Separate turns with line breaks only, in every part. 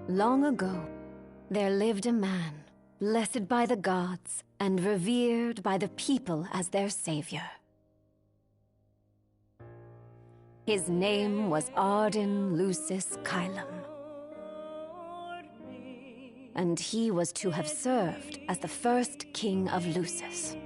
Long ago, there lived a man, blessed by the gods and revered by the people as their savior. His name was Ardyn Lucis Kylum, and he was to have served as the first king of Lucis.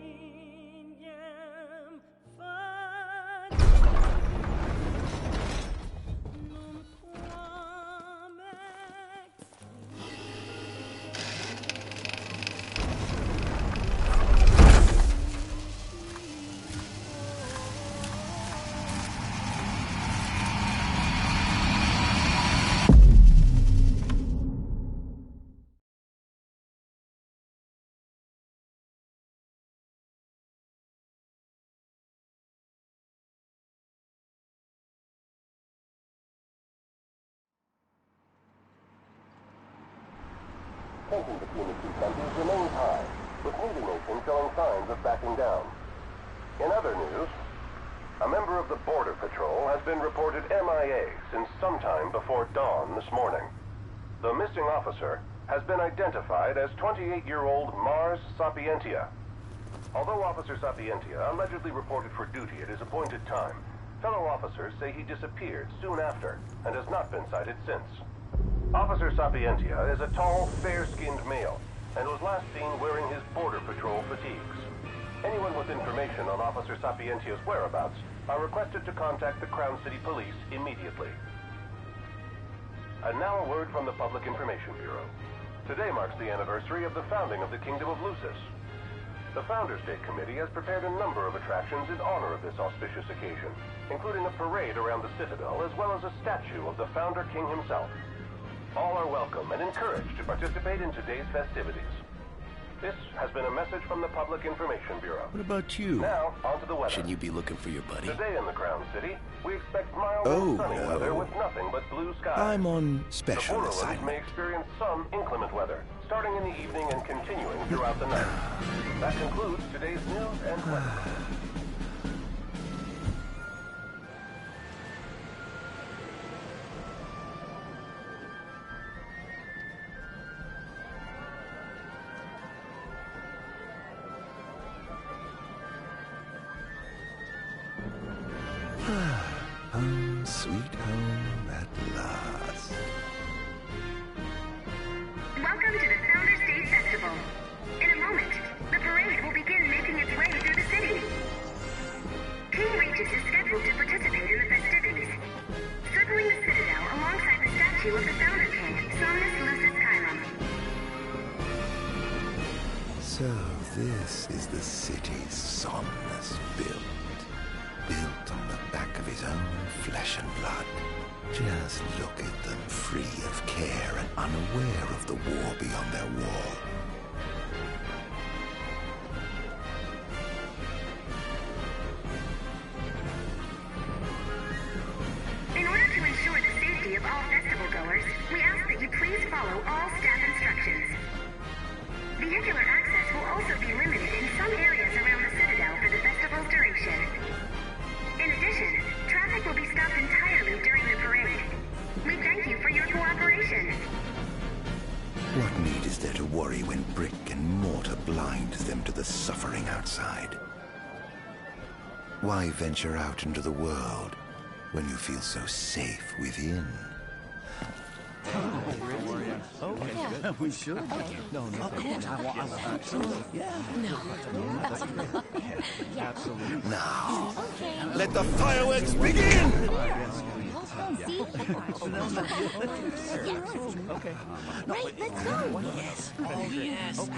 Tension between the two countries remains high, with neither nation showing signs of backing down. In other news, a member of the Border Patrol has been reported MIA since sometime before dawn this morning. The missing officer has been identified as 28-year-old Mars Sapientia. Although Officer Sapientia allegedly reported for duty at his appointed time, fellow officers say he disappeared soon after and has not been sighted since. Officer Sapientia is a tall, fair-skinned male and was last seen wearing his Border Patrol fatigues. Anyone with information on Officer Sapientia's whereabouts are requested to contact the Crown City Police immediately. And now a word from the Public Information Bureau. Today marks the anniversary of the founding of the Kingdom of Lucis. The Founders Day Committee has prepared a number of attractions in honor of this auspicious occasion, including a parade around the Citadel as well as a statue of the Founder King himself. All are welcome and encouraged to participate in today's festivities. This has been a message from the Public Information Bureau.
What about you?
Now, on to the weather.
Shouldn't you be looking for your buddy?
Today in the Crown City, we expect mild and sunny weather with nothing but blue skies.
I'm on special
the Borderlands
assignment.
may experience some inclement weather, starting in the evening and continuing throughout the night. That concludes today's news and weather.
Home, sweet home at last.
Welcome to the Founders Day Festival. In a moment, the parade will begin making its way through the city. King Regis is scheduled to participate in the festivities, circling the Citadel alongside the statue of the Founder King, Somnus Lucis Chiron.
So this is is the city's songless built on the back of his own flesh and blood. Just look at them, free of care and unaware of the war beyond their wall.
In order to ensure the safety of all festival goers, we ask that you please follow all staff instructions. Vehicular access will also be limited in some areas around the Citadel for the festival's duration. In addition, traffic will be stopped entirely during the parade. We thank you for your cooperation.
What need is there to worry when brick and mortar blinds them to the suffering outside? Why venture out into the world when you feel so safe within?
We should. No. Absolutely.
Now, let the fireworks begin!
Okay.
Right, let's go. Yes. Oh, yes.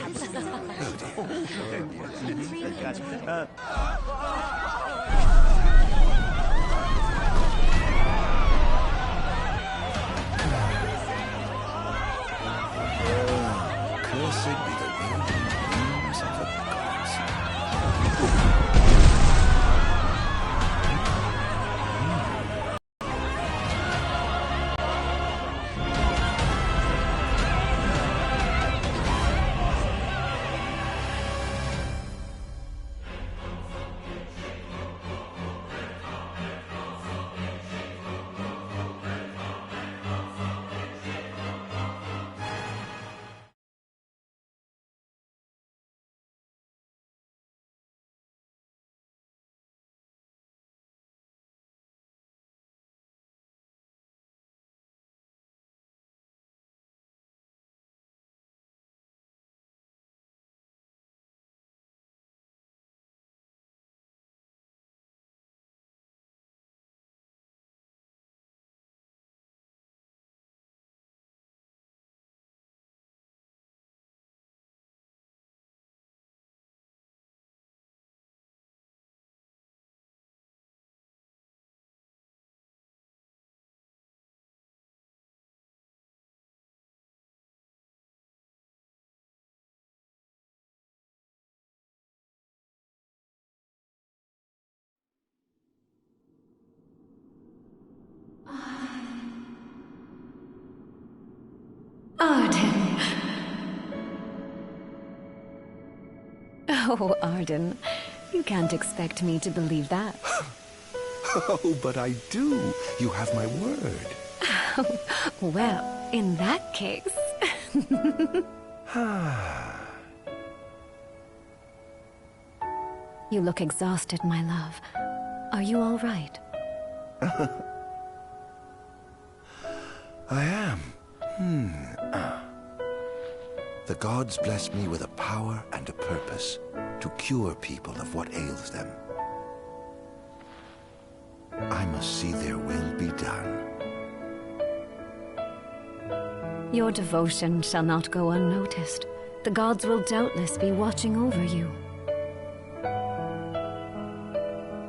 Cursed be the waving wings of the gods.
Ardyn. Oh, Ardyn, you can't expect me to believe that.
Oh, but I do. You have my word.
Well, in that case... You look exhausted, my love. Are you all right?
I am. The gods blessed me with a power and a purpose to cure people of what ails them. I must see their will be done.
Your devotion shall not go unnoticed. The gods will doubtless be watching over you.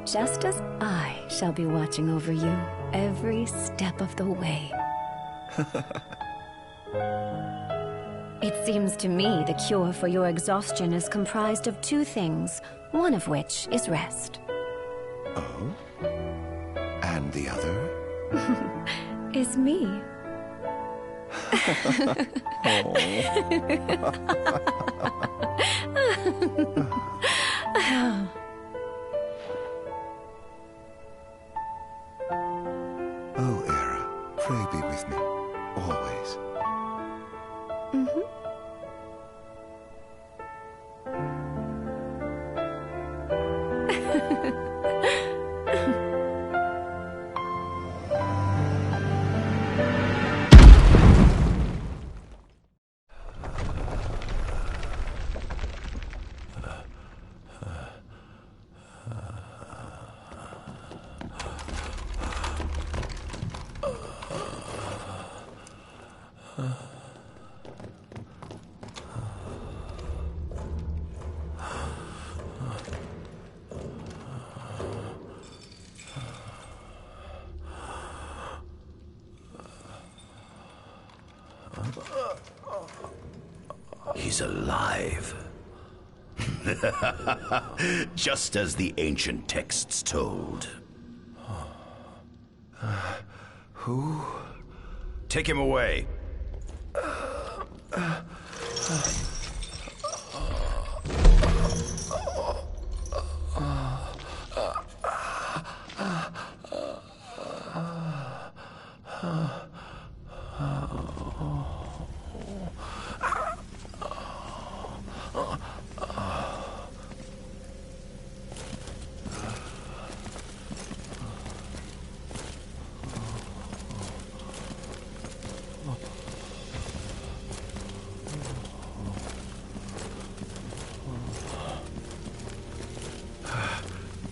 Just as I shall be watching over you every step of the way. It seems to me the cure for your exhaustion is comprised of two things, one of which is rest.
Oh? And the other?
Is me.
Oh, Era, pray be with me, always. He's alive. Just as the ancient texts told. Who? Take him away.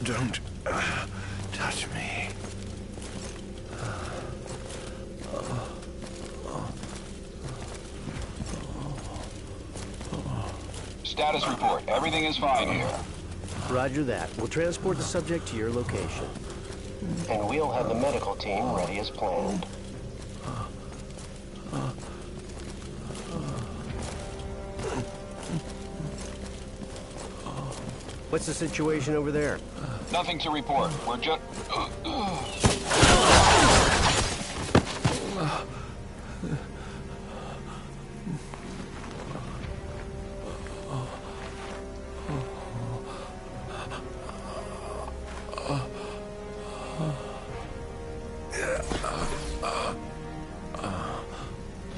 Don't touch me.
Status report. Everything is fine here.
Roger that. We'll transport the subject to your location.
And we'll have the medical team ready as planned.
What's the situation over there?
Nothing to report. We're just...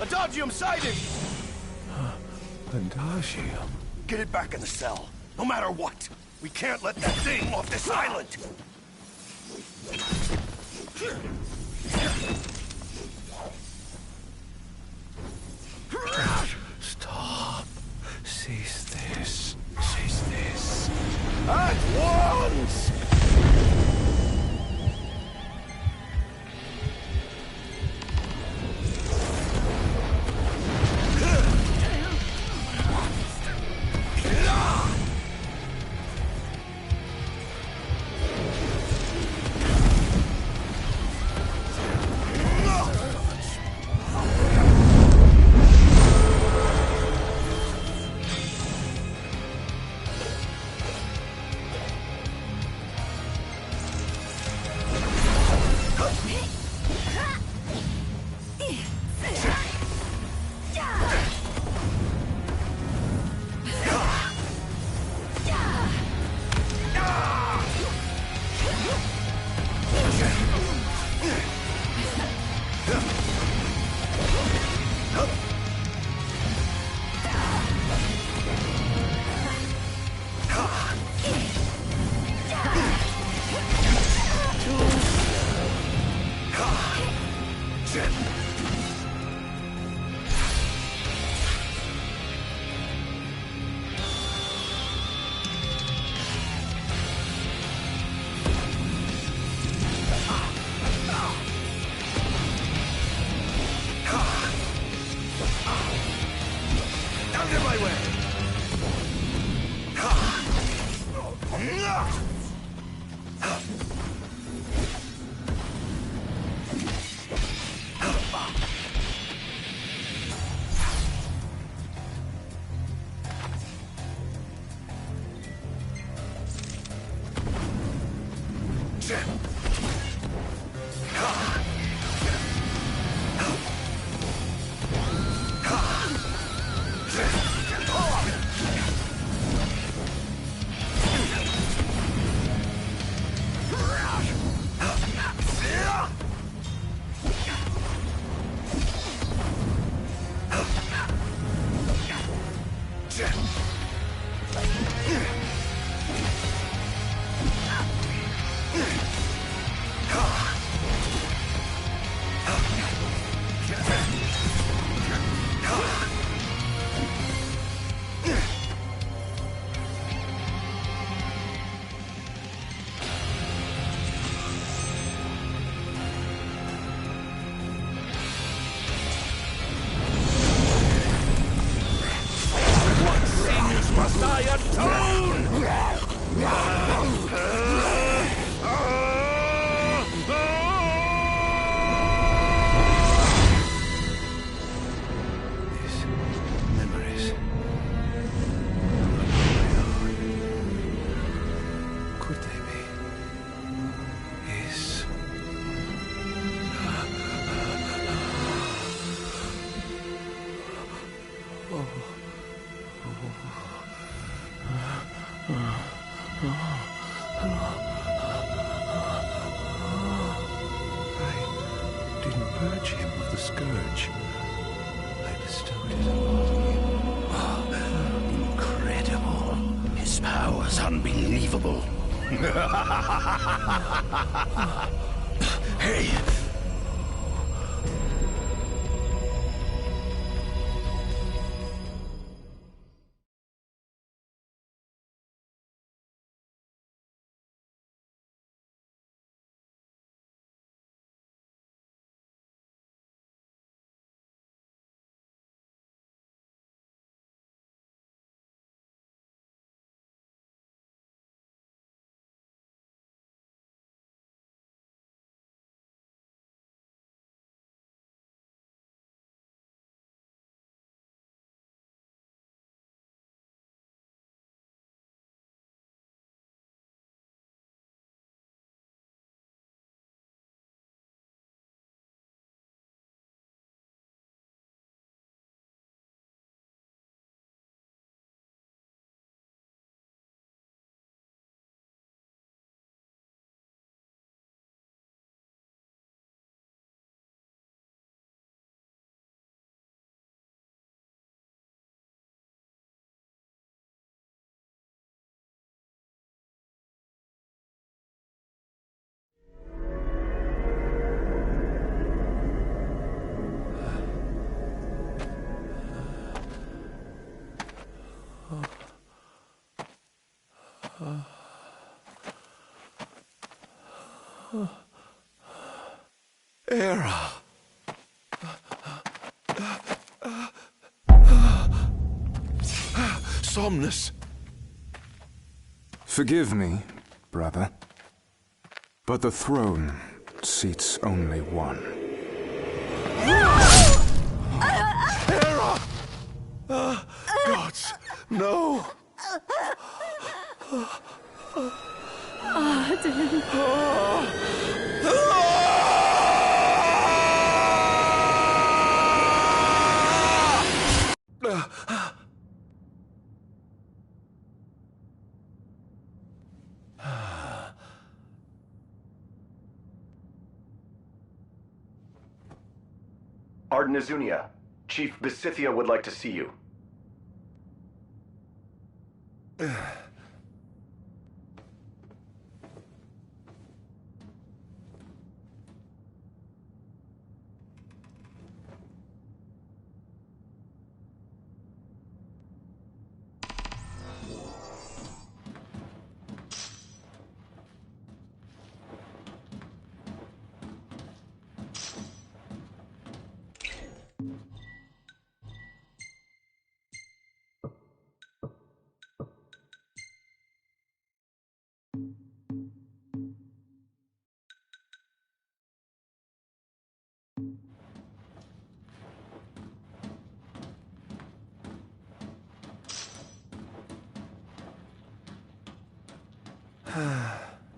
Adagium sighted!
Adagium?
Get it back in the cell, no matter what. We can't let that thing off this island! Stop. Cease this. Cease this. At once! purge him of the scourge. I bestowed it upon him. Oh, incredible. His power's unbelievable. Hey! Era! Somnus!
Forgive me, brother, but the throne seats only one.
Era! Gods, no!
Ardyn.
Ardyn Azunia, Chief Besithia would like to see you.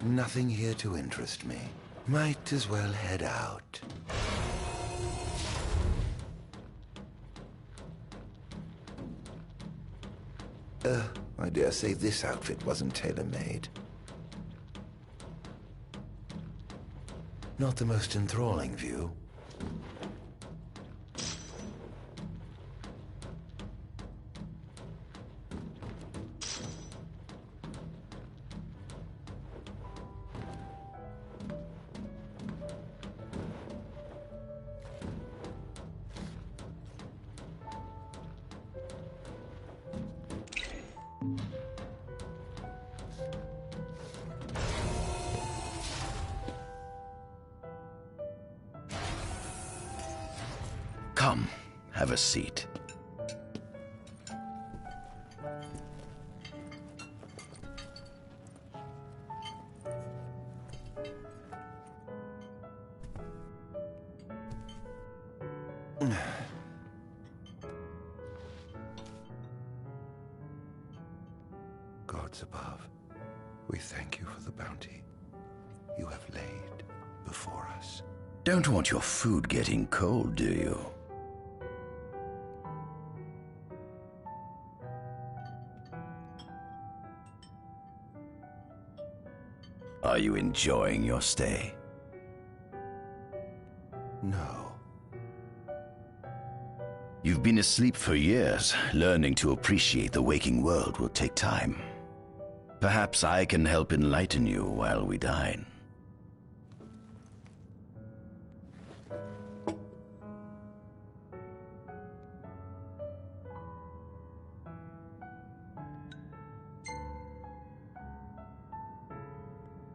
Nothing here to interest me. Might as well head out. I dare say this outfit wasn't tailor-made. Not the most enthralling view. Come, have a seat. Gods above, we thank you for the bounty you have laid before us. Don't want your food getting cold, do you? Are you enjoying your stay? No. You've been asleep for years. Learning to appreciate the waking world will take time. Perhaps I can help enlighten you while we dine.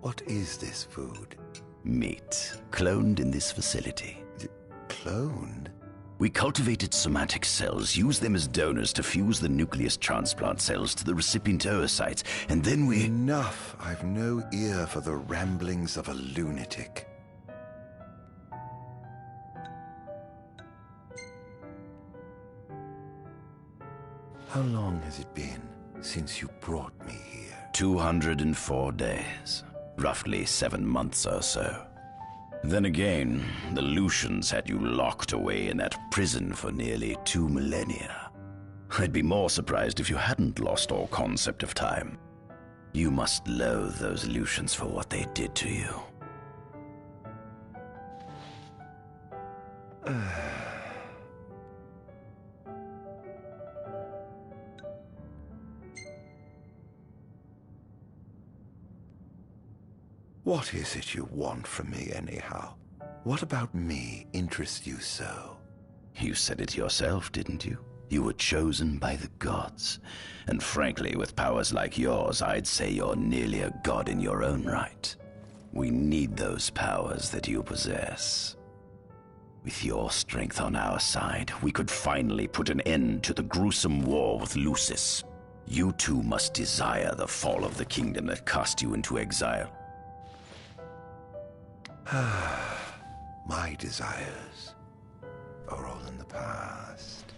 What is this food? Meat, cloned in this facility. Cloned? We cultivated somatic cells, used them as donors to fuse the nucleus transplant cells to the recipient oocytes, and then we...
Enough! I've no ear for the ramblings of a lunatic. How long has it been since you brought me here?
204 days. Roughly 7 months or so. Then again, the Lucians had you locked away in that prison for nearly 2 millennia. I'd be more surprised if you hadn't lost all concept of time. You must loathe those Lucians for what they did to you.
What is it you want from me, anyhow? What about me interests you so?
You said it yourself, didn't you? You were chosen by the gods. And frankly, with powers like yours, I'd say you're nearly a god in your own right. We need those powers that you possess. With your strength on our side, we could finally put an end to the gruesome war with Lucis. You too must desire the fall of the kingdom that cast you into exile.
My desires are all in the past.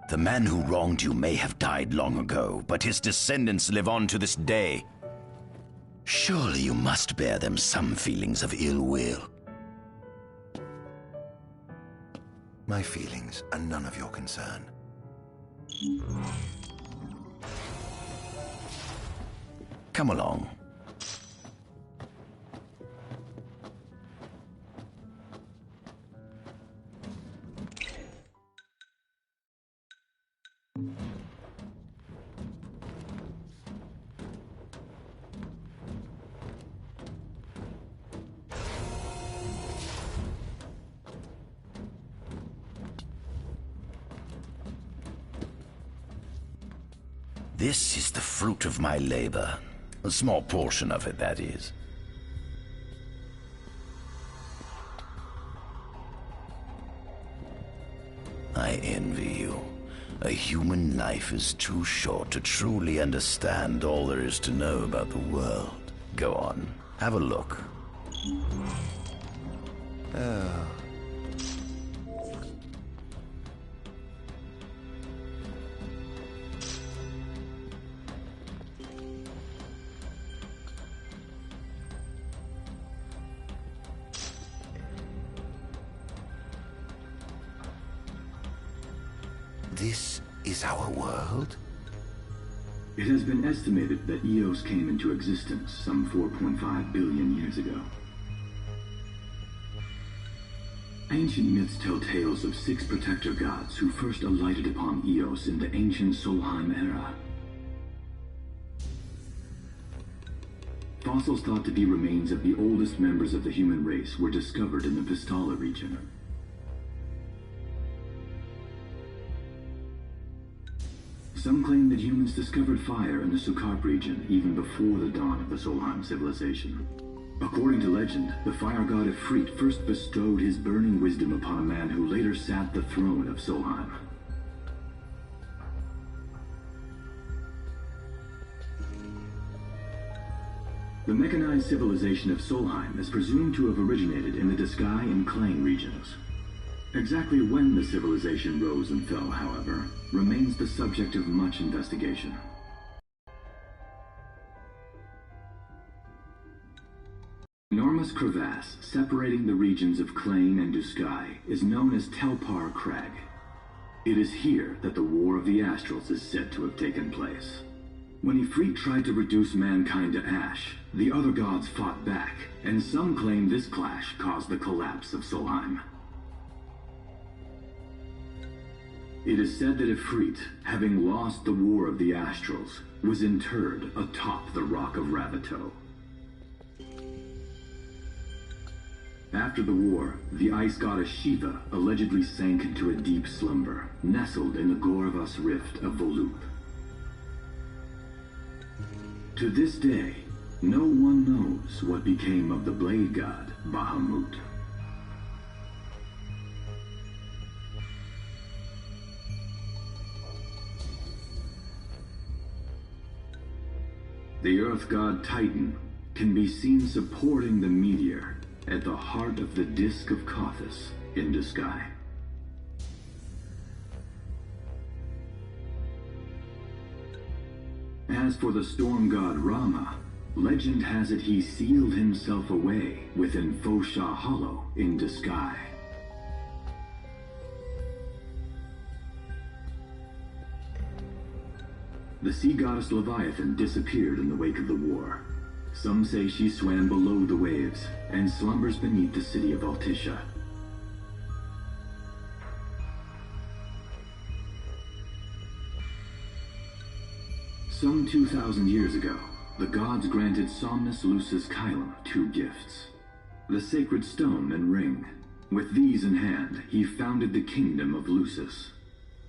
The man who wronged you may have died long ago, but his descendants live on to this day. Surely you must bear them some feelings of ill will.
My feelings are none of your concern.
Come along. This is the fruit of my labor. A small portion of it, that is. I envy you. A human life is too short to truly understand all there is to know about the world. Go on, have a look.
Oh. This is our world?
It has been estimated that Eos came into existence some 4.5 billion years ago. Ancient myths tell tales of 6 protector gods who first alighted upon Eos in the ancient Solheim era. Fossils thought to be remains of the oldest members of the human race were discovered in the Vistala region. Some claim that humans discovered fire in the Sukarp region even before the dawn of the Solheim civilization. According to legend, the fire god Ifrit first bestowed his burning wisdom upon a man who later sat the throne of Solheim. The mechanized civilization of Solheim is presumed to have originated in the Disgai and Klang regions. Exactly when the civilization rose and fell, however, remains the subject of much investigation. The enormous crevasse separating the regions of Klang and Disgai is known as Telpar Crag. It is here that the War of the Astrals is said to have taken place. When Ifrit tried to reduce mankind to ash, the other gods fought back, and some claim this clash caused the collapse of Solheim. It is said that Ifrit, having lost the War of the Astrals, was interred atop the Rock of Ravito. After the war, the ice goddess Shiva allegedly sank into a deep slumber, nestled in the Goravas Rift of Volute. To this day, no one knows what became of the blade god Bahamut. The earth god Titan can be seen supporting the meteor at the heart of the disk of Kothis in the sky. As for the storm god Rama, legend has it he sealed himself away within Fosha Hollow in the sky. The sea goddess Leviathan disappeared in the wake of the war. Some say she swam below the waves and slumbers beneath the city of Altisha. Some 2,000 years ago, the gods granted Somnus Lucis Caelum 2 gifts: the sacred stone and ring. With these in hand, he founded the kingdom of Lucis.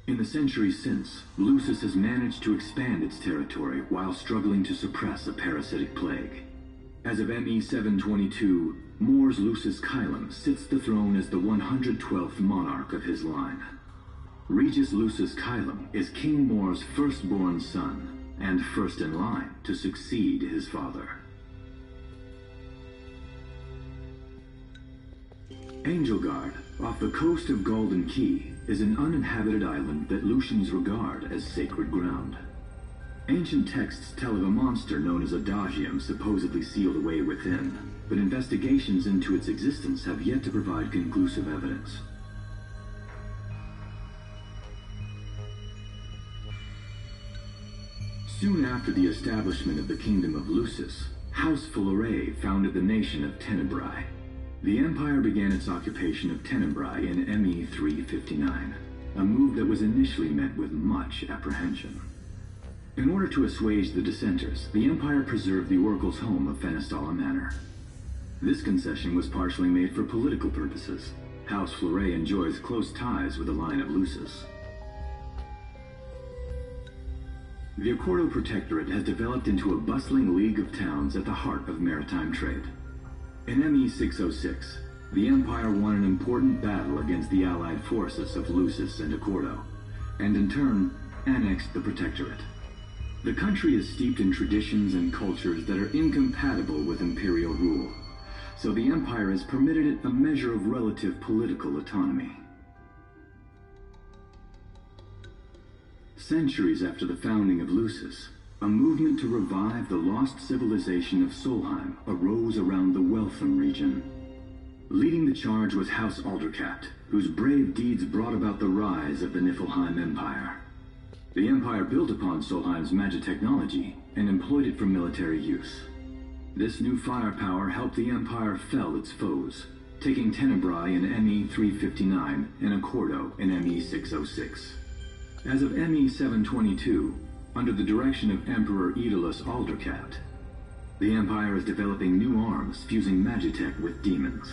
In the centuries since, Lucis has managed to expand its territory while struggling to suppress a parasitic plague. As of ME 722, Mor's Lucis Caelum sits the throne as the 112th monarch of his line. Regis Lucis Caelum is King Mor's firstborn son, and first in line to succeed his father. Angelgard, off the coast of Golden Key, is an uninhabited island that Lucians regard as sacred ground. Ancient texts tell of a monster known as Adagium supposedly sealed away within, but investigations into its existence have yet to provide conclusive evidence. Soon after the establishment of the Kingdom of Lucis, House Fulare founded the nation of Tenebrae. The Empire began its occupation of Tenebrae in ME 359, a move that was initially met with much apprehension. In order to assuage the dissenters, the Empire preserved the Oracle's home of Fenestala Manor. This concession was partially made for political purposes. House Fulare enjoys close ties with the line of Lucis. The Accordo Protectorate has developed into a bustling league of towns at the heart of maritime trade. In ME 606, the Empire won an important battle against the allied forces of Lucis and Accordo, and in turn, annexed the Protectorate. The country is steeped in traditions and cultures that are incompatible with imperial rule, so the Empire has permitted it a measure of relative political autonomy. Centuries after the founding of Lucis, a movement to revive the lost civilization of Solheim arose around the Weltham region. Leading the charge was House Aldercat, whose brave deeds brought about the rise of the Niflheim Empire. The Empire built upon Solheim's magic technology and employed it for military use. This new firepower helped the Empire fell its foes, taking Tenebrae in ME 359 and Accordo in ME 606. As of ME 722, under the direction of Emperor Aedalus Aldercat, the Empire is developing new arms fusing magitech with demons.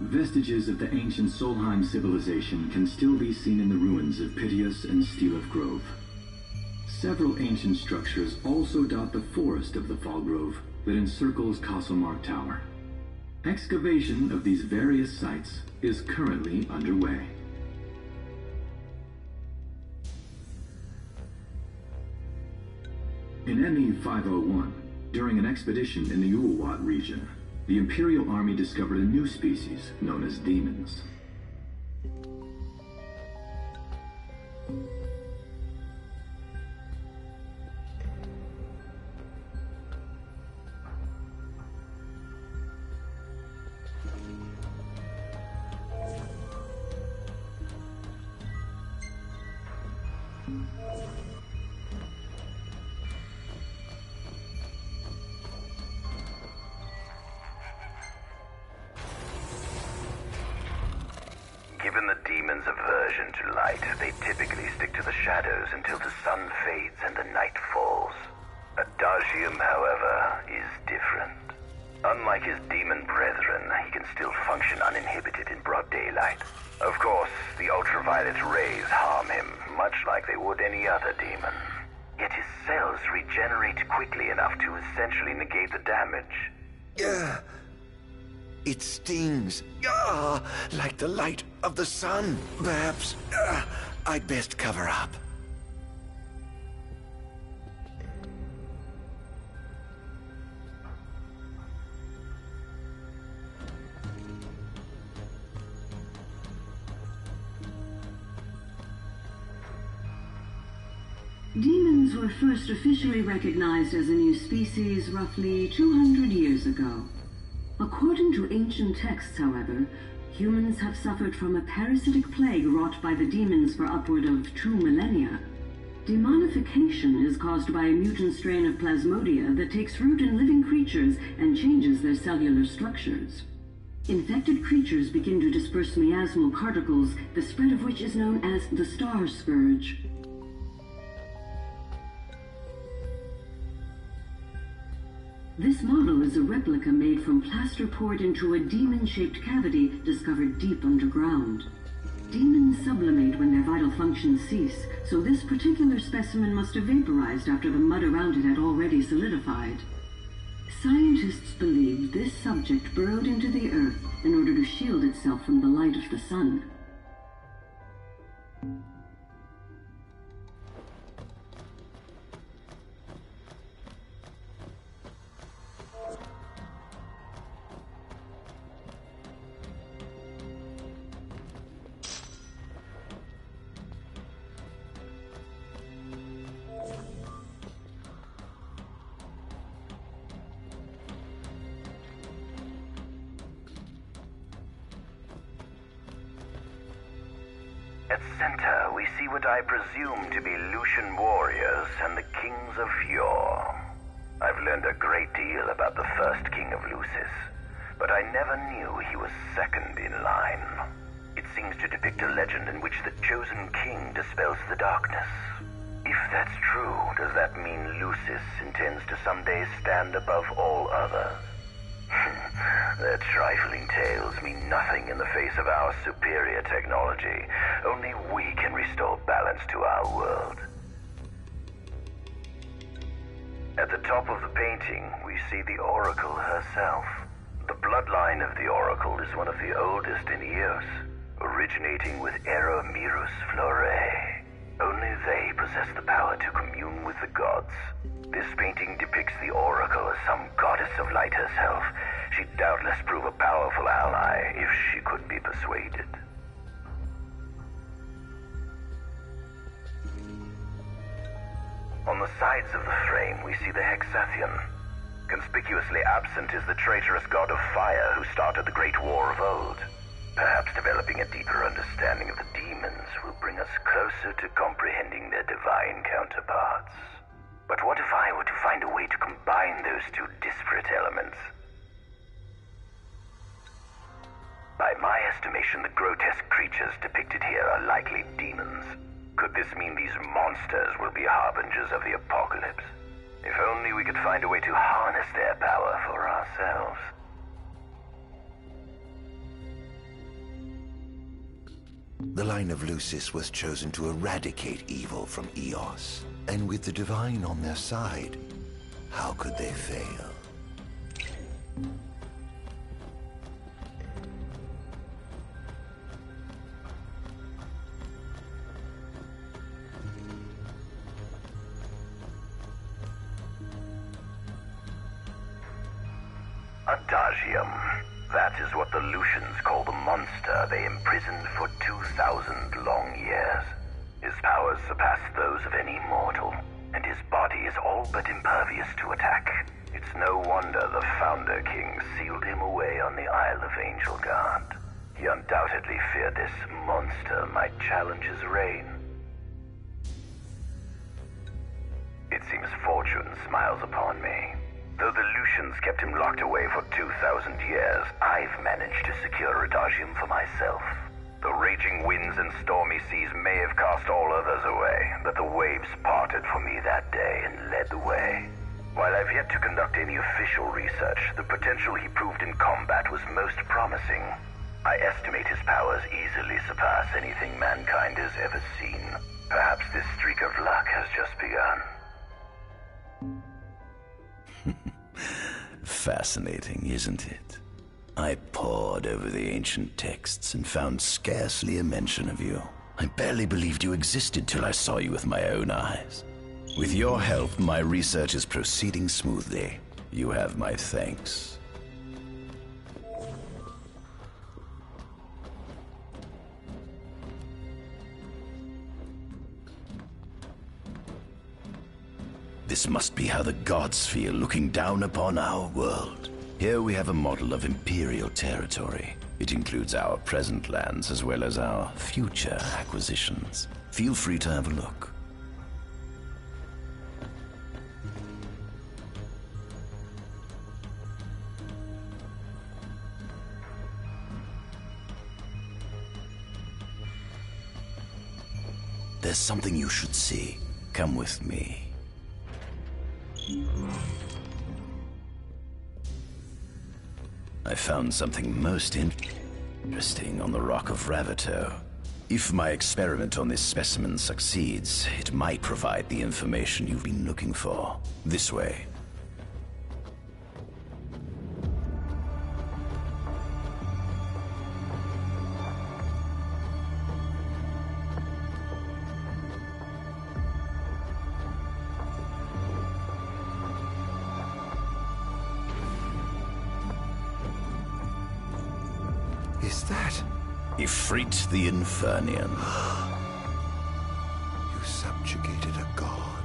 Vestiges of the ancient Solheim civilization can still be seen in the ruins of Piteous and Steeleth Grove. Several ancient structures also dot the forest of the Fall Grove that encircles Castlemark Tower. Excavation of these various sites is currently underway. In ME 501, during an expedition in the Ulwat region, the Imperial Army discovered a new species known as demons.
aversion to light, they typically stick to the shadows until the sun fades and the night falls. Adagium, however, is different. Unlike his demon brethren, he can still function uninhibited in broad daylight. Of course, the ultraviolet rays harm him, much like they would any other demon. Yet his cells regenerate quickly enough to essentially negate the damage. It stings. Like the light of the sun. Perhaps I'd best cover up.
Demons were first officially recognized as a new species roughly 200 years ago. According to ancient texts, however, humans have suffered from a parasitic plague wrought by the demons for upward of 2 millennia. Demonification is caused by a mutant strain of plasmodia that takes root in living creatures and changes their cellular structures. Infected creatures begin to disperse miasmal particles, the spread of which is known as the Star Scourge. This model is a replica made from plaster poured into a demon-shaped cavity discovered deep underground. Demons sublimate when their vital functions cease, so this particular specimen must have vaporized after the mud around it had already solidified. Scientists believe this subject burrowed into the earth in order to shield itself from the light of the sun.
At center, we see what I presume to be Lucian warriors and the kings of yore. I've learned a great deal about the first king of Lucis, but I never knew he was second in line. It seems to depict a legend in which the chosen king dispels the darkness. If that's true, does that mean Lucis intends to someday stand above all others? Their trifling tales mean nothing in the face of our superior technology. Only we can restore balance to our world. At the top of the painting, we see the Oracle herself. The bloodline of the Oracle is one of the oldest in Eos, originating with Eromirus Flore. Only they possess the power to commune with the gods. This painting depicts the Oracle as some goddess of light herself. She'd doubtless prove a powerful ally if she could be persuaded. On the sides of the frame, we see the Hexathian. Conspicuously absent is the traitorous god of fire who started the Great War of old. Perhaps developing a deeper understanding of the demons will bring us closer to comprehending their divine counterparts. But what if I were to find a way to combine those two disparate elements? By my estimation, the grotesque creatures depicted here are likely demons. Could this mean these monsters will be harbingers of the apocalypse? If only we could find a way to harness their power for ourselves. The line of Lucis was chosen to eradicate evil from Eos. And with the divine on their side, how could they fail? Adagium. That is what the Lucians call the monster they imprisoned for 2,000 long years. His powers surpass those of any mortal, and his body is all but impervious to attack. It's no wonder the Founder King sealed him away on the Isle of Angel Guard. He undoubtedly feared this monster might challenge his reign. It seems fortune smiles upon me. Though the Lucians kept him locked away for 2,000 years, I've managed to secure Adagium for myself. The raging winds and stormy seas may have cast all others away, but the waves parted for me that day and led the way. While I've yet to conduct any official research, the potential he proved in combat was most promising. I estimate his powers easily surpass anything mankind has ever seen. Perhaps this streak of luck has just begun.
Fascinating, isn't it? I pored over the ancient texts and found scarcely a mention of you. I barely believed you existed till I saw you with my own eyes. With your help, my research is proceeding smoothly. You have my thanks. This must be how the gods feel looking down upon our world. Here we have a model of Imperial territory. It includes our present lands as well as our future acquisitions. Feel free to have a look. There's something you should see. Come with me. I found something most interesting on the Rock of Ravito. If my experiment on this specimen succeeds, it might provide the information you've been looking for. This way.
Is that?
Ifrit the Infernian.
You subjugated a god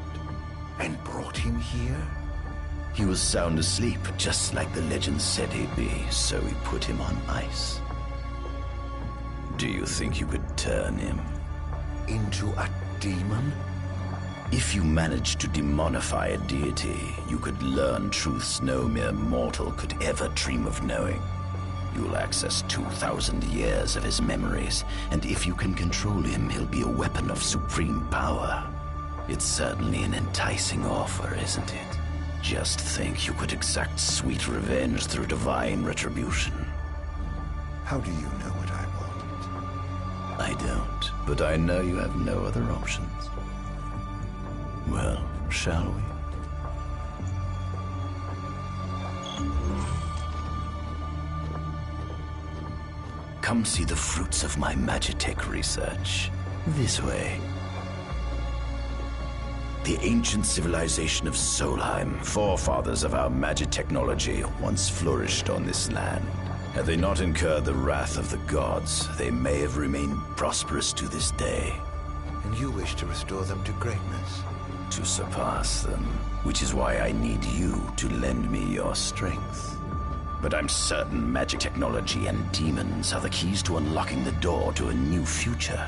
and brought him here?
He was sound asleep, just like the legend said he'd be, so we put him on ice. Do you think you could turn him
into a demon?
If you managed to demonify a deity, you could learn truths no mere mortal could ever dream of knowing. You'll access 2,000 years of his memories, and if you can control him, he'll be a weapon of supreme power. It's certainly an enticing offer, isn't it? Just think you could exact sweet revenge through divine retribution.
How do you know what I want?
I don't, but I know you have no other options. Well, shall we? Come see the fruits of my magitech research. This way. The ancient civilization of Solheim, forefathers of our magic technology, once flourished on this land. Had they not incurred the wrath of the gods, they may have remained prosperous to this day.
And you wish to restore them to greatness?
To surpass them, which is why I need you to lend me your strength. But I'm certain magic technology and demons are the keys to unlocking the door to a new future.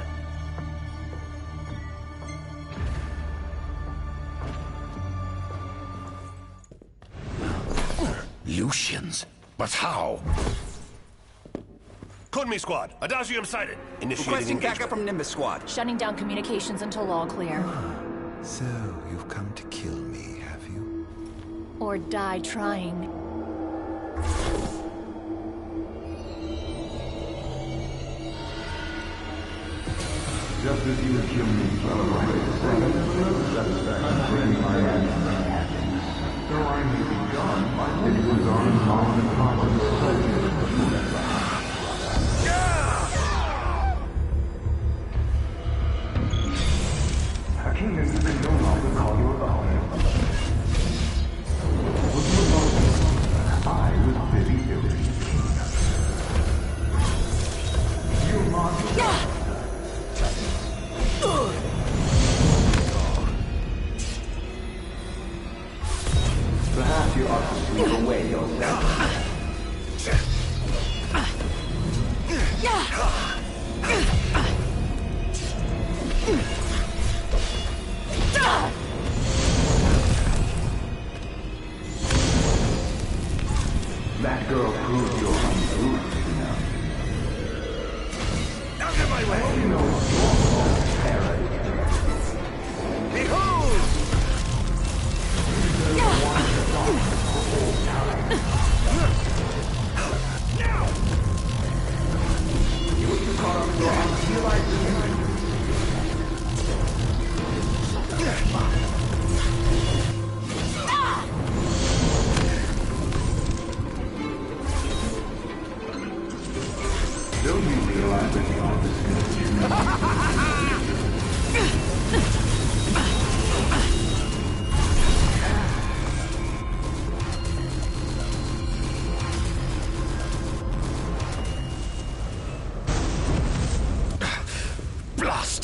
Lucians? But how?
Kunmi Squad, Adagium sighted. Initiating
Requesting
engagement.
backup from Nimbus Squad.
Shutting down communications until all clear.
So, you've come to kill me, have you?
Or die trying.
Just as you would kill me for a right to satisfaction in my actions. So I may be gone, it was on the conscience. Hakim is no longer call you alone. Was you alone? I was busy building kingdom. You monster. Perhaps you ought to sweep away yourself. That girl proved you're unruly enough.
my way! Behold! Now! You wish to call up your unrealized limits.
Don't you realize that the office
Blast!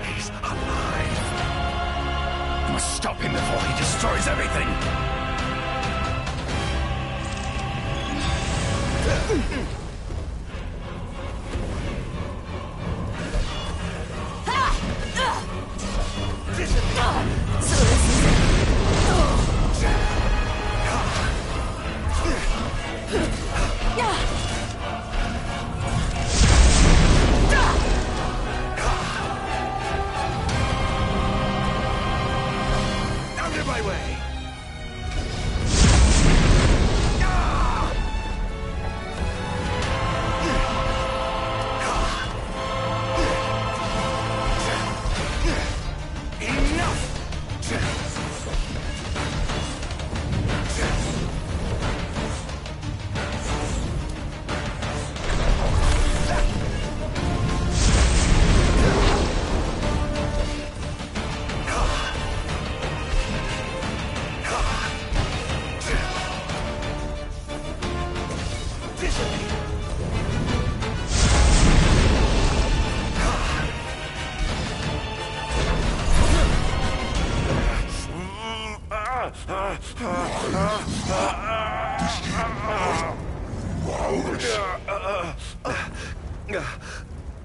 He's alive. Must stop him before he destroys everything.
Out of my way!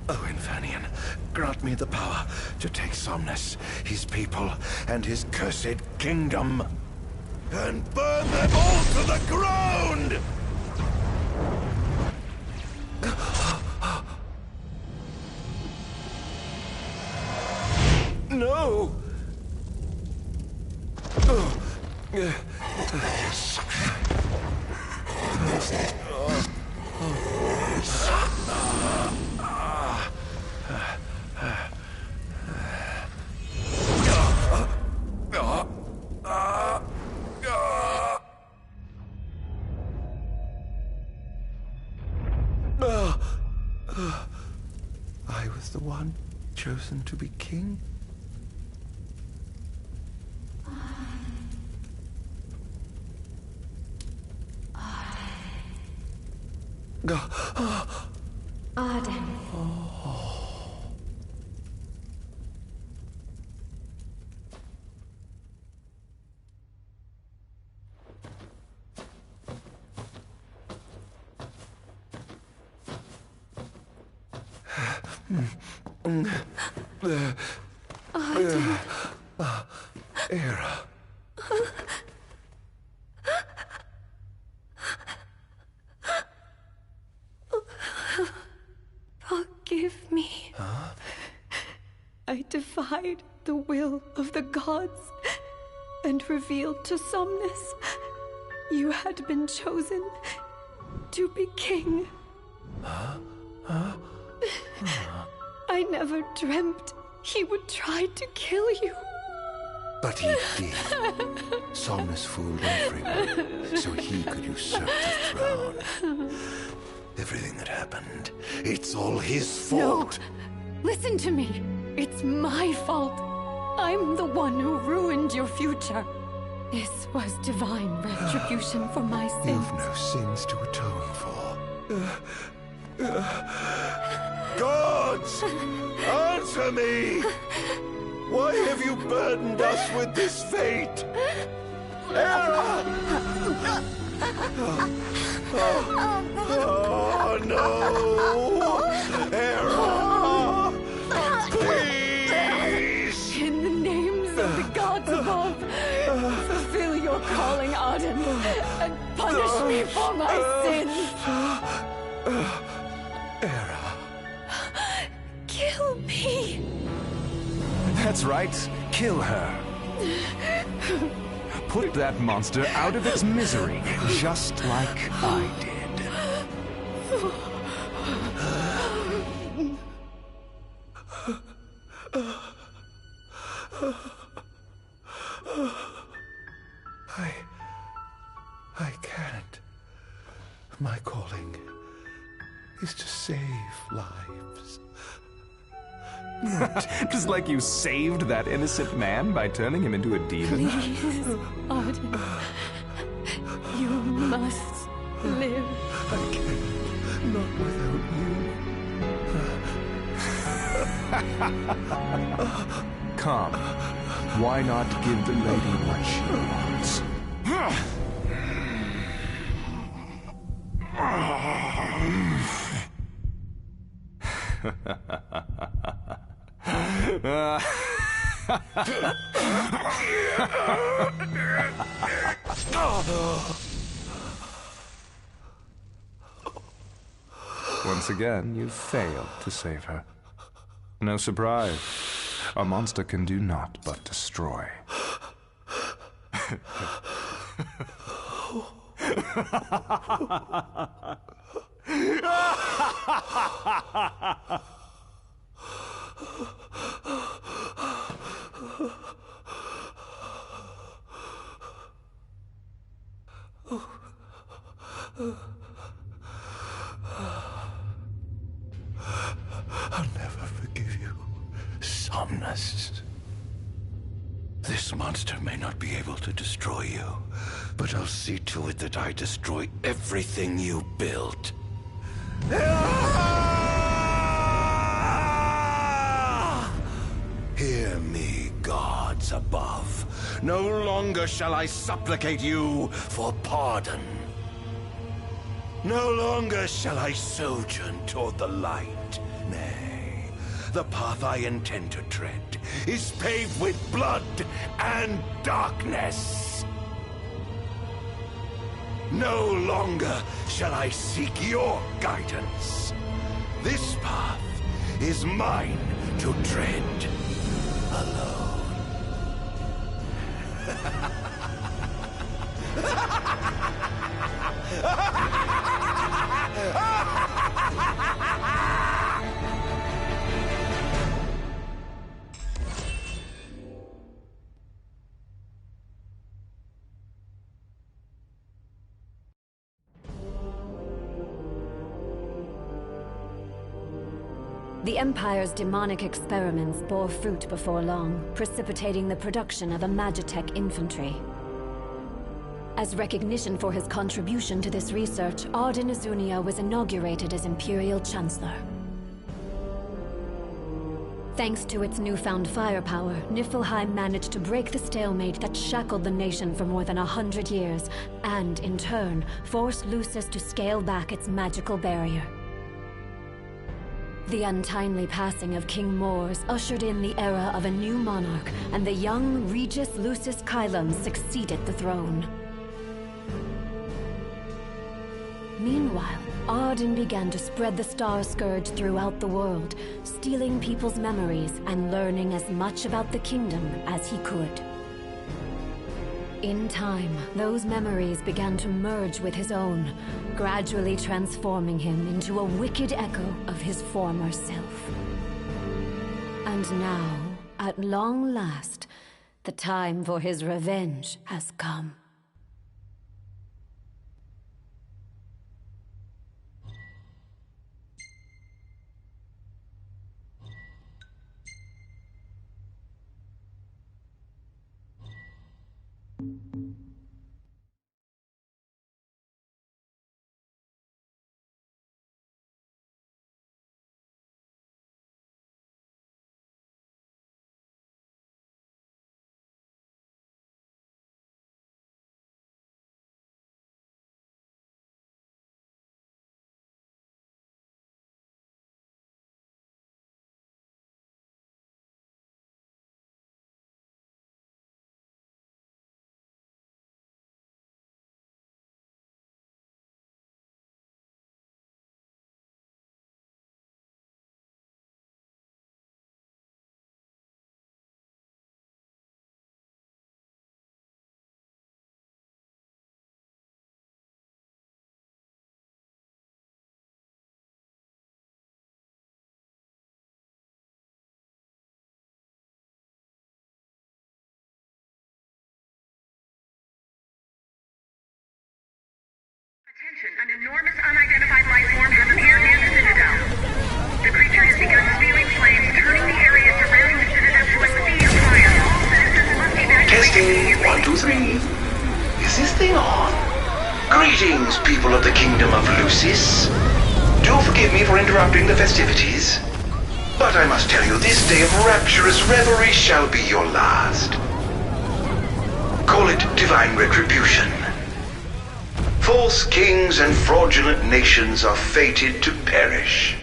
Oh, Infanian, grant me the power to take Somnus, his people, and his cursed kingdom, and burn them all to the ground! No! I was the one chosen to be king?
Ardyn.
Era.
Forgive me.
Huh?
I defied the will of the gods and revealed to Somnus you had been chosen to be king.
Huh?
I never dreamt he would try to kill you.
But he did. Somnus fooled everyone, so he could usurp the throne. Everything that happened, it's all his fault.
No! Listen to me. It's my fault. I'm the one who ruined your future. This was divine retribution for my sins.
You've no sins to atone for. Gods! Answer me! Why have you burdened us with this fate? Era! Oh, no! Hera! Please!
In the names of the gods above, fulfill your calling, Ardyn, and punish me for my sins.
Hera.
Kill me.
That's right. Kill her. Put that monster out of its misery, just like I did.
I can't. My calling is to save lives.
Just like you saved that innocent man by turning him into a demon.
Please, Ardyn. You must live.
I can't. Not without you.
Come. Why not give the lady what she wants? Once again, you failed to save her. No surprise. A monster can do naught but destroy.
I'll never forgive you, Somnus. This monster may not be able to destroy you, but I'll see to it that I destroy everything you built. Hear me, gods above. No longer shall I supplicate you for pardon. No longer shall I sojourn toward the light. Nay, the path I intend to tread is paved with blood and darkness. No longer shall I seek your guidance. This path is mine to tread alone.
The Empire's demonic experiments bore fruit before long, precipitating the production of a Magitech infantry. As recognition for his contribution to this research, Ardyn Azunia was inaugurated as Imperial Chancellor. Thanks to its newfound firepower, Niflheim managed to break the stalemate that shackled the nation for more than 100 years, and, in turn, forced Lucis to scale back its magical barrier. The untimely passing of King Mors ushered in the era of a new monarch, and the young Regis Lucis Kylum succeeded the throne. Meanwhile, Ardyn began to spread the Star Scourge throughout the world, stealing people's memories and learning as much about the kingdom as he could. In time, those memories began to merge with his own, gradually transforming him into a wicked echo of his former self. And now, at long last, the time for his revenge has come.
An enormous unidentified life form has appeared near the Citadel. The creature has begun spewing flames, turning the area surrounding the Citadel to a sea of fire. All citizens must evacuate.
Testing, 1, 2, 3. Is this thing on? Greetings, people of the Kingdom of Lucis. Do forgive me for interrupting the festivities, but I must tell you, this day of rapturous revelry shall be your last. Call it divine retribution. False kings and fraudulent nations are fated to perish.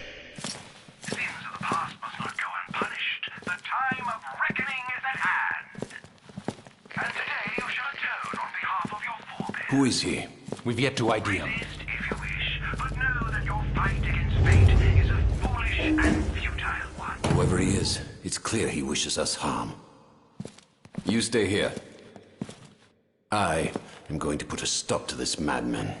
Sins of the past must not go unpunished. The time of reckoning is at hand. And today you shall atone on behalf of your forebears.
Who is he? We've yet to ID him.
Resist if you wish, but know that your fight against fate is a foolish and futile one.
Whoever he is, it's clear he wishes us harm. You stay here. I am going to put a stop to this madman.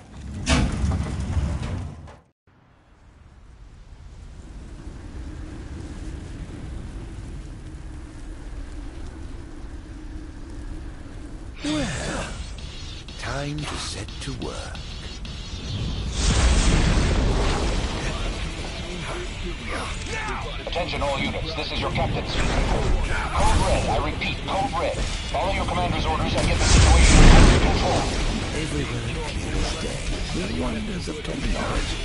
Well, time to set to work.
Attention all units, this is your captain speaking. Code Red, I repeat, Code Red. Follow your commander's orders and get the situation under control.
Everywhere clear as day. The wonders of technology.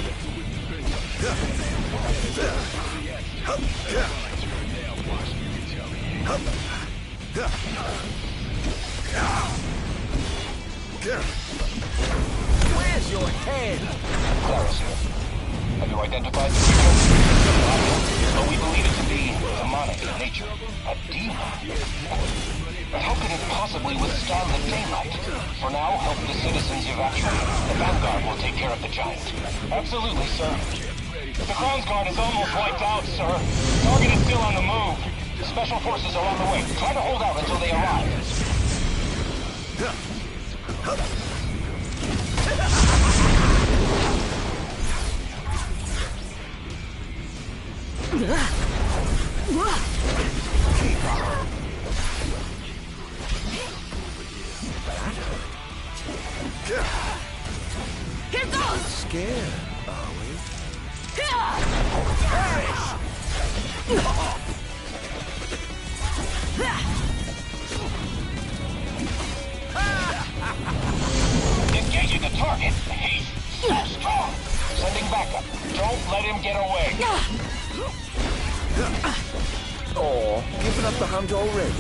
Where's your head?
Claris here. Have you identified the creature? Well, we believe it to be demonic in nature. A demon? But how could it possibly withstand the daylight? For now, help the citizens evacuate. The Vanguard will take care of the giant. Absolutely, sir. The Crown's Guard is almost wiped out, sir. Target is still on the move. Special forces are on the way. Try to hold out until they arrive.
Here goes!
Scared, are we?
Engaging the target. He's so strong. Sending backup. Don't let him get away.
Oh, giving up the hunt already?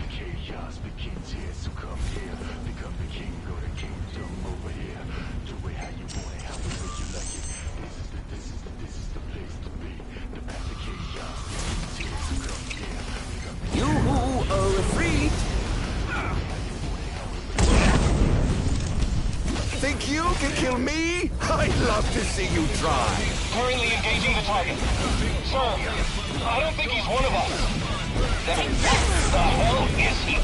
Chaos begins here, so come here. Become the king, go to kingdom over here. Do it how you want it, however you like it. This is the place to be. The path to chaos begins here, so come here.
You who are afraid? Think you can kill me? I'd love to see you try.
Currently engaging the target. Sir, I don't think he's one of us. Then the hell is he?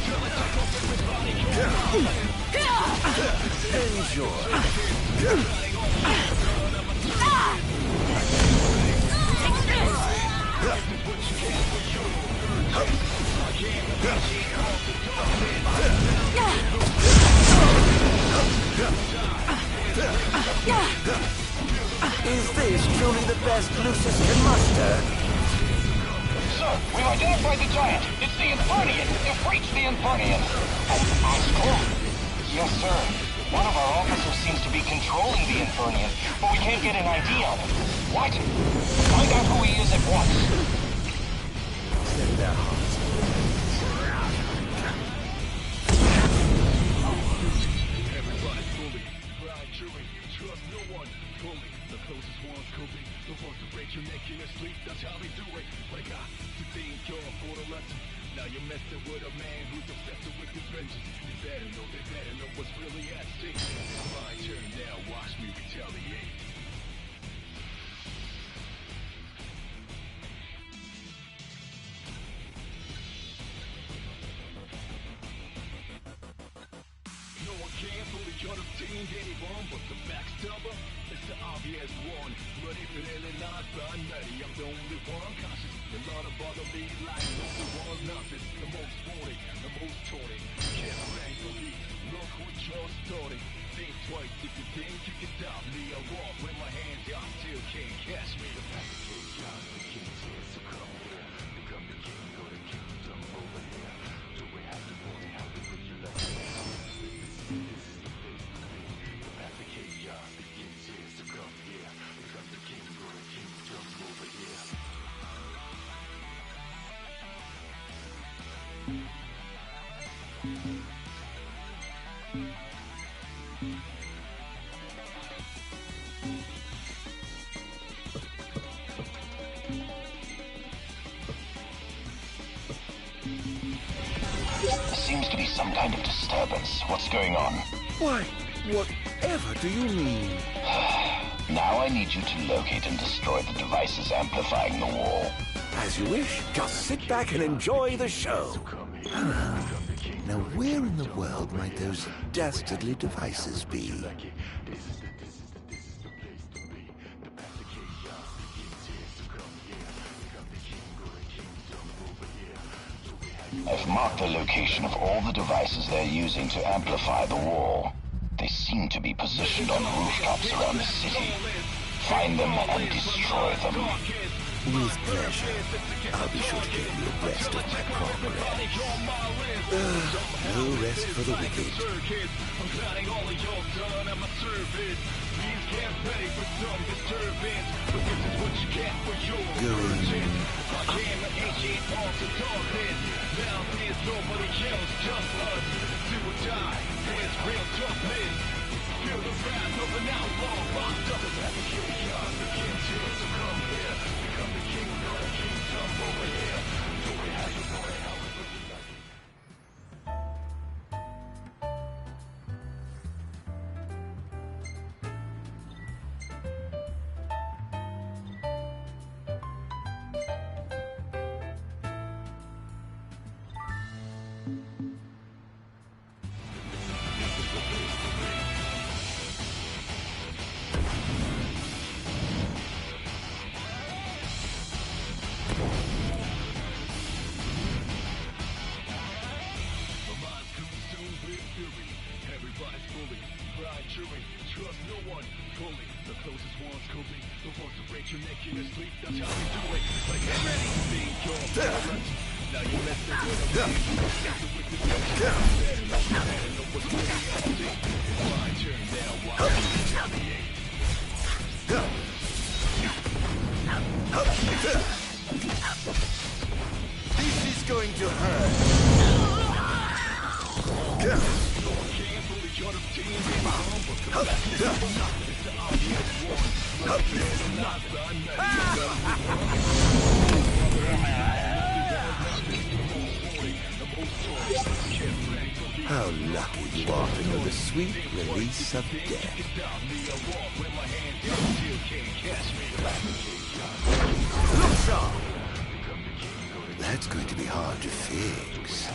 Is this truly the best Lucis can muster?
Sir, we've identified the giant. It's the Infernian. You've reached the Infernian. An Astral? Yes, sir. One of our officers seems to be controlling the Infernian, but we can't get an ID on him. What? Find out who he is at once.
Set that heart.
Your neck in your sleep, that's how we do it. But I got to thank y'all for the lesson. Now you're messing with a man who's obsessed with his vengeance. They better know what's really at stake. It's my turn now, watch me retaliate. No one can fully understand anyone but the backstabber. It's the obvious one, but if it ain't not done, I'm the only one conscious. A lot of bother me like no one nothing. The most wanted, the most taunted. Can't
There seems to be some kind of disturbance. What's going on?
Why, whatever do you mean?
Now I need you to locate and destroy the devices amplifying the wall.
As you wish. Just sit back and enjoy the show. Now, where in the world might those dastardly devices be?
I've marked the location of all the devices they're using to amplify the wall. They seem to be positioned on rooftops around the city. Find them and destroy them.
With pleasure. I'll be sure to give you abreast of my progress. No rest for the wicked. This is going to hurt. How lucky you are to know the sweet release of death. Look sharp! That's going to be hard to fix.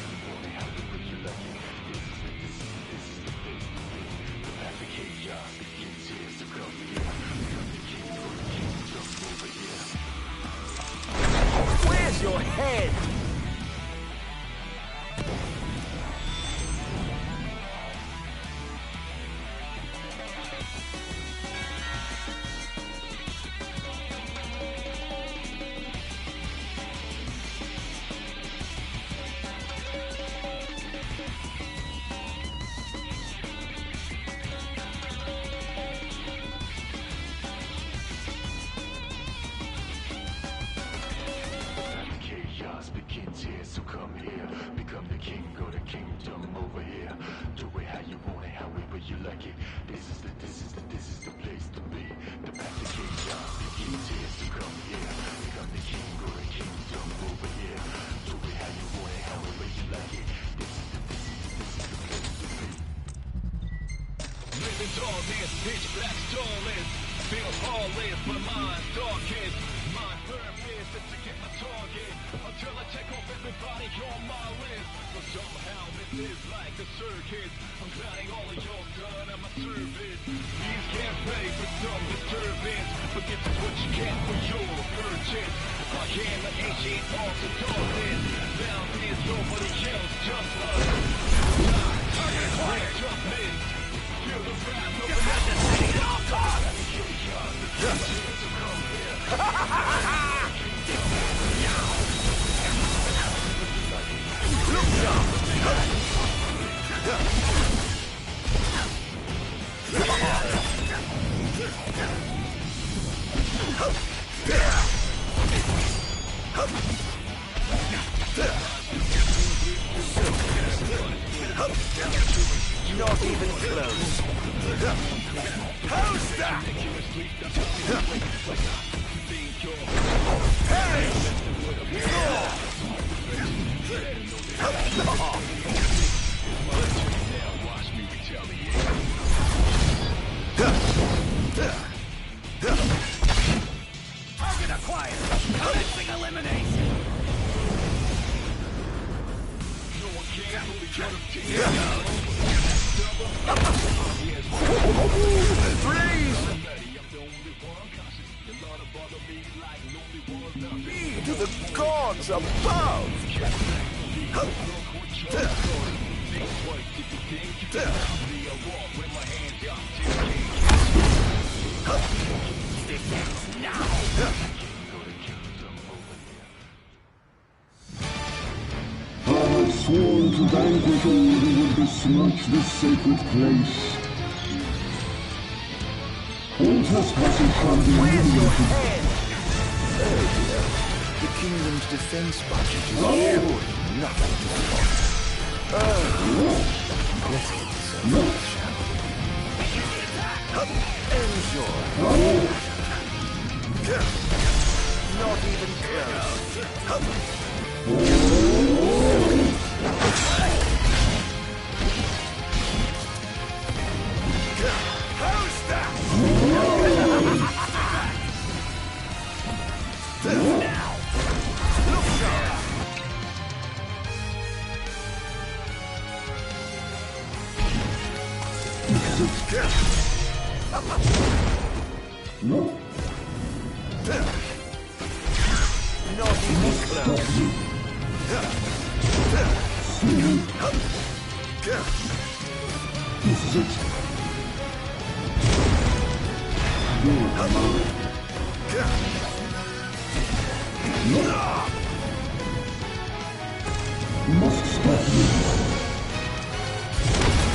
Where's your head? Not even close. How's that? Perish! Target acquired! Commencing elimination! Freeze! Be to the gods above!
I have sworn to vanquish all who would besmirch this sacred place. All trespassers shall be eliminated.
The kingdom's defense budget is surely nothing to stop. Let's get this over with, shall we? Enjoy.
Not even close. How's that? Now, look sharp.
No.
Not even close.
This is it. Your command. You must stop me.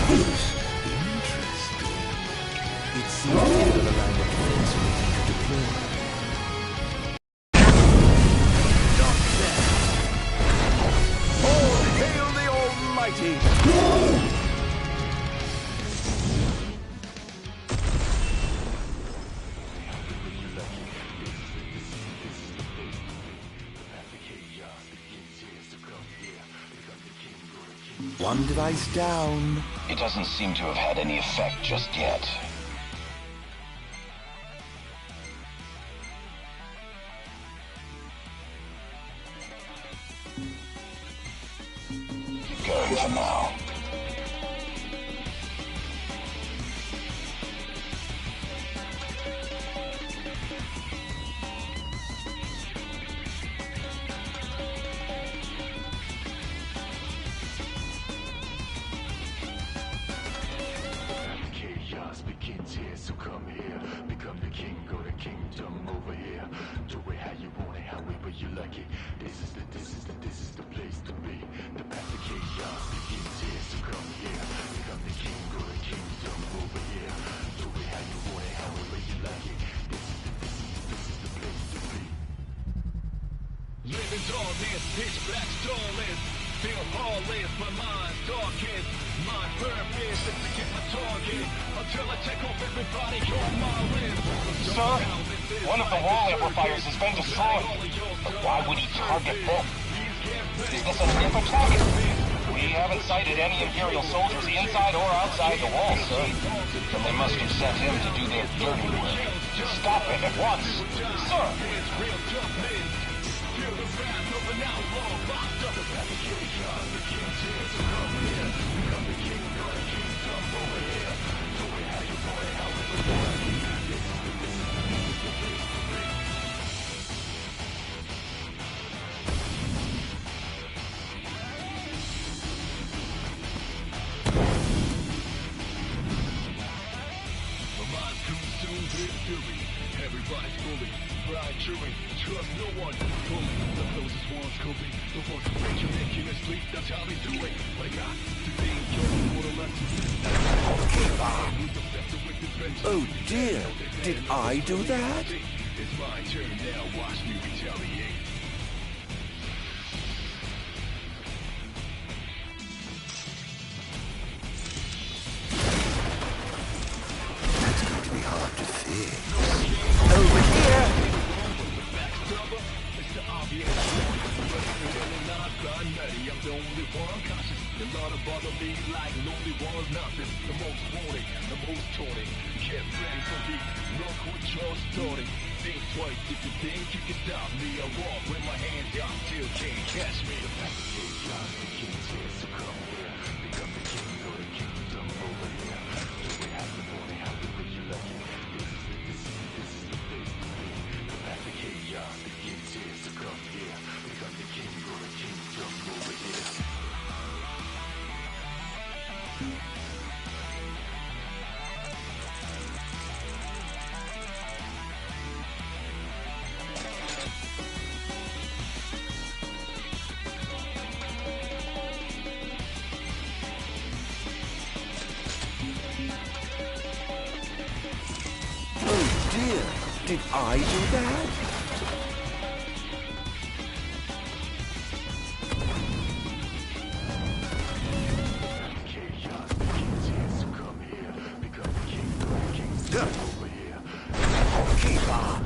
Interesting. It seems to be the line of defense waiting to deploy.
All hail the Almighty!
One device down.
It doesn't seem to have had any effect just yet. Keep going for now.
Chaos begins here, so come here. Become the king, go the kingdom over here. Do it how you want it, however you like it. This is the place to be. The path to chaos begins here, so come here. Become the king, go the kingdom over here. Do it how you want it, however you like it. This is the place to be.
Living darkness, pitch black starless. Feel heartless, my mind's darkest. My purpose is to get my target until I take off everybody on my list.
Sir, one of the wall amplifiers has been destroyed. But why would he target them? Is this a different target? We haven't sighted any Imperial soldiers inside or outside the wall, sir. Then they must have sent him to do their dirty work. Stop it at once, sir!
Everybody's fully blind, chewing, trust no one. Fully, the closest ones could be the ones who make you making us sleep. That's how they do it. But I got to think you're more or less.
Oh dear, did I do that?
It's my turn now, watch me retaliate. only one conscious. A lot of bother me like lonely one's nothing. The most wanted, the most taunted. Get ready for the look what your story. Think twice if you think you can stop me. I walk with my hands up till can't catch me. The path of chaos, the king's here, so come here. Become the king or the kingdom over here. Do we have the money? How do we you like it? This is the place to be. The path of chaos, the king's here, so come here. Become the king or the kingdom over here.
Did I do that? Keep on.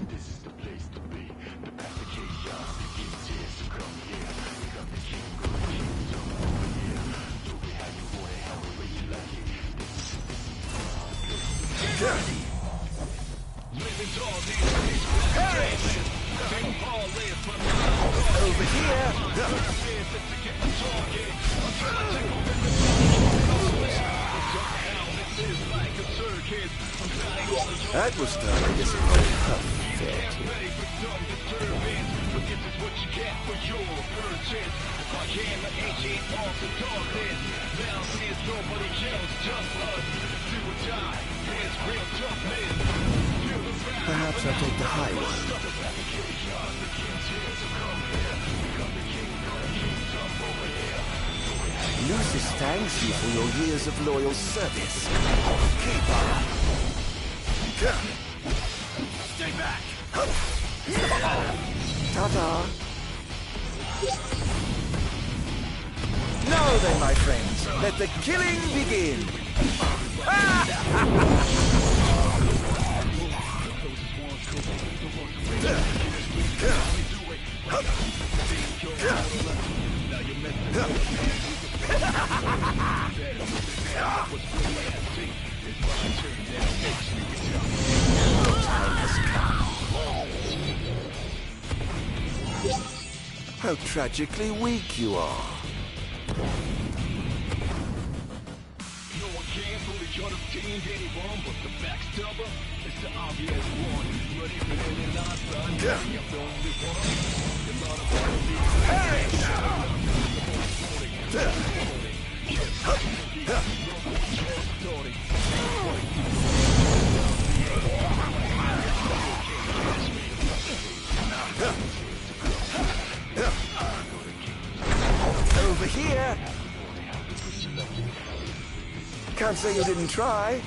This is the place to be. The path of chaos begins here, so come here. Become the king or the kingdom over here. Do we how you want it, however you like it. Over here! That was starting to Perhaps I'll take the high one. Lucius thanks you for your years of loyal service. Keep on. Stay back. Ta-da. Now then, my friends, let the killing begin. How tragically weak you are. No one can fully understand anyone, but the backstabber is the obvious one. But even in the last time, I'm the only one. A lot of over here. Can't say you didn't try.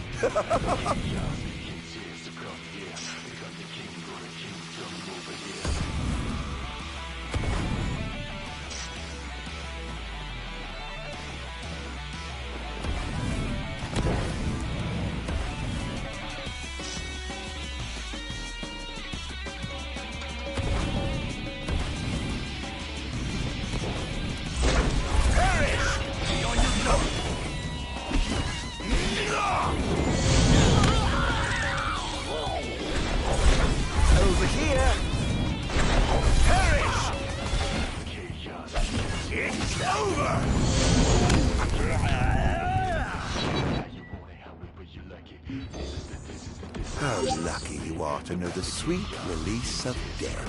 How lucky you are to know the sweet release of death.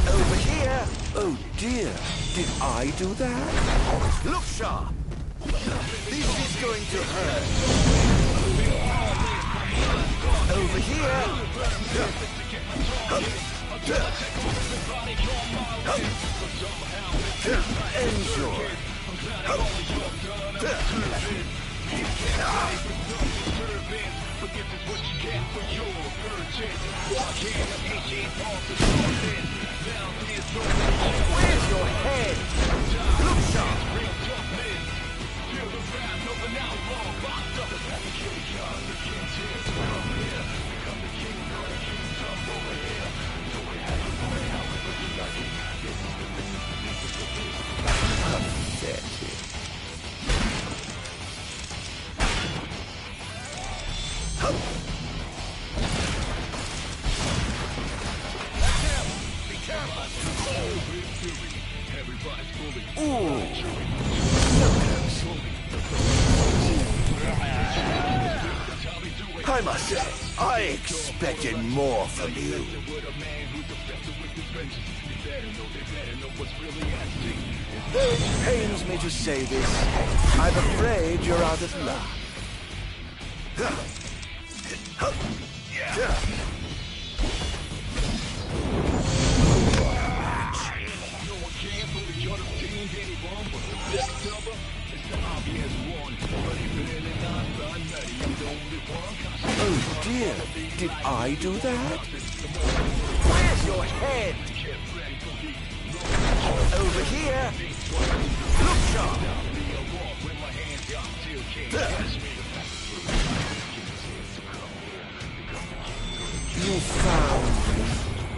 Over here! Oh dear, did I do that? Look sharp! This is going to hurt. Over here! Enjoy! Where's your head? Look sharp! Ooh. I must say, I expected more from you. Though it pains me to say this, I'm afraid you're out of luck. Oh dear, did I do that? Where's your head? Over here. Look sharp. You found me.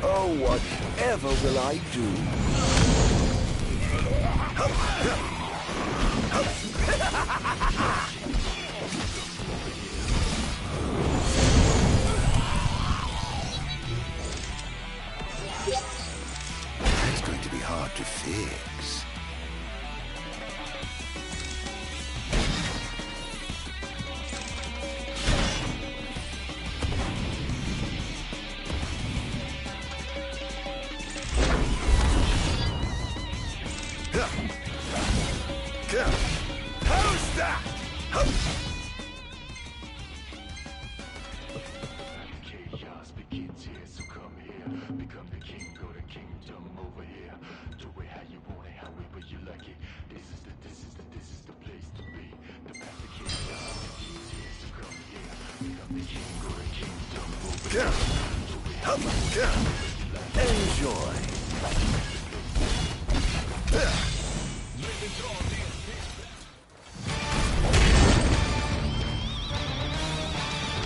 Oh, whatever will I do? That's going to be hard to fix. How's that?
Chaos begins here, so come here. Become the king of the kingdom over here. Do it how you want it, however you like it. This is the place to be. The path to chaos begins here, so come here. Become the king of the kingdom over here. Do it how you want it, however you like it.
Enjoy.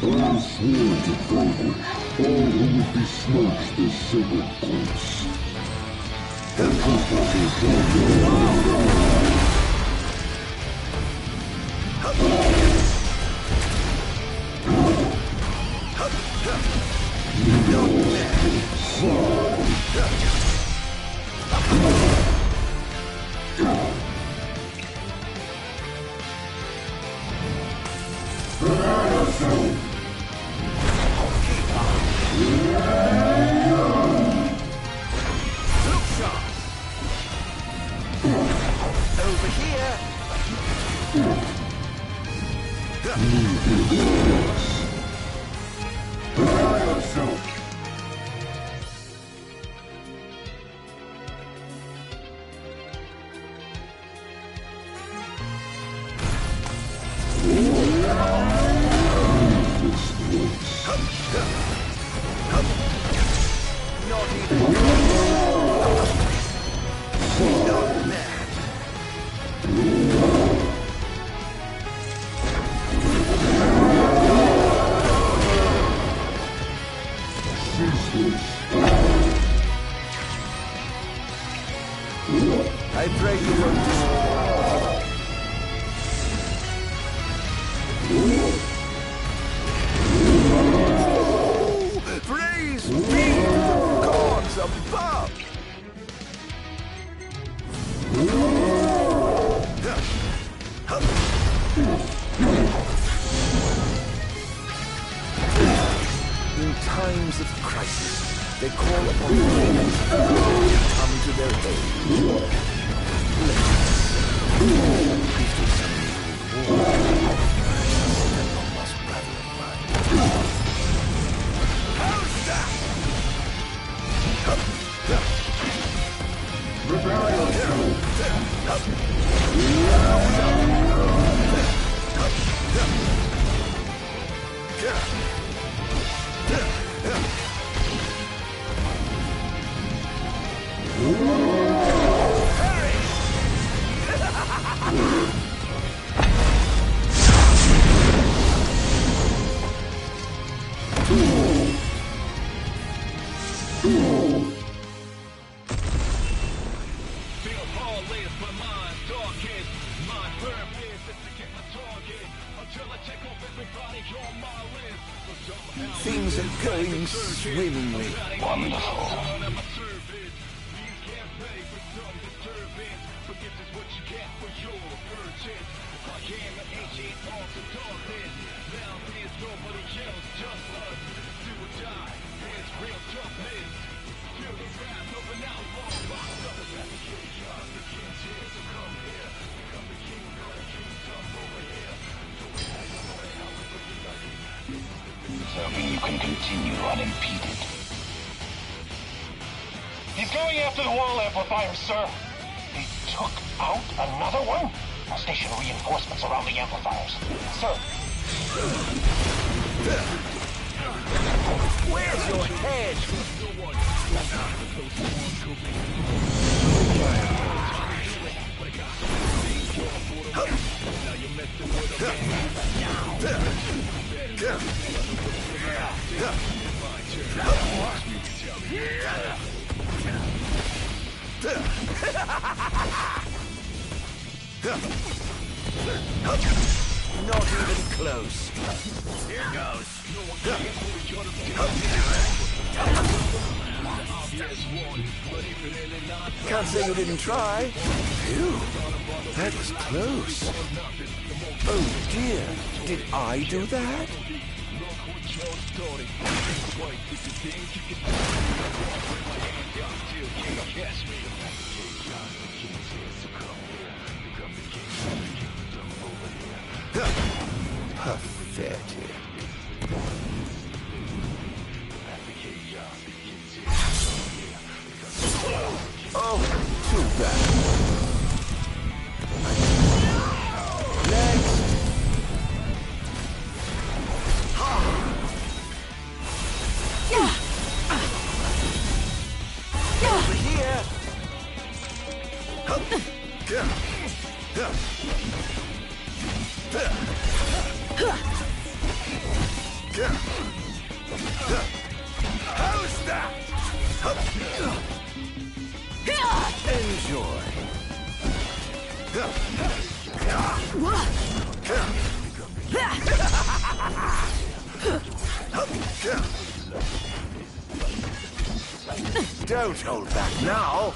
I swear to David, all who would be smoked the severed corpse.
Over here. Not even not mad. I pray you won't praise be the gods above! In times of crisis, they call upon the kings to come to their aid. Things are going swimmingly.
Wonderful. continue unimpeded. He's going after the wall amplifiers, sir. He took out another one? I'll station reinforcements around the amplifiers. Sir.
Where's your head? Not even close. Here goes. Can't say you didn't try.
Phew, that was close. Oh dear, did I do that? Pathetic. Oh, too bad. Next.
Over here.
How's that? Enjoy. Don't hold back now.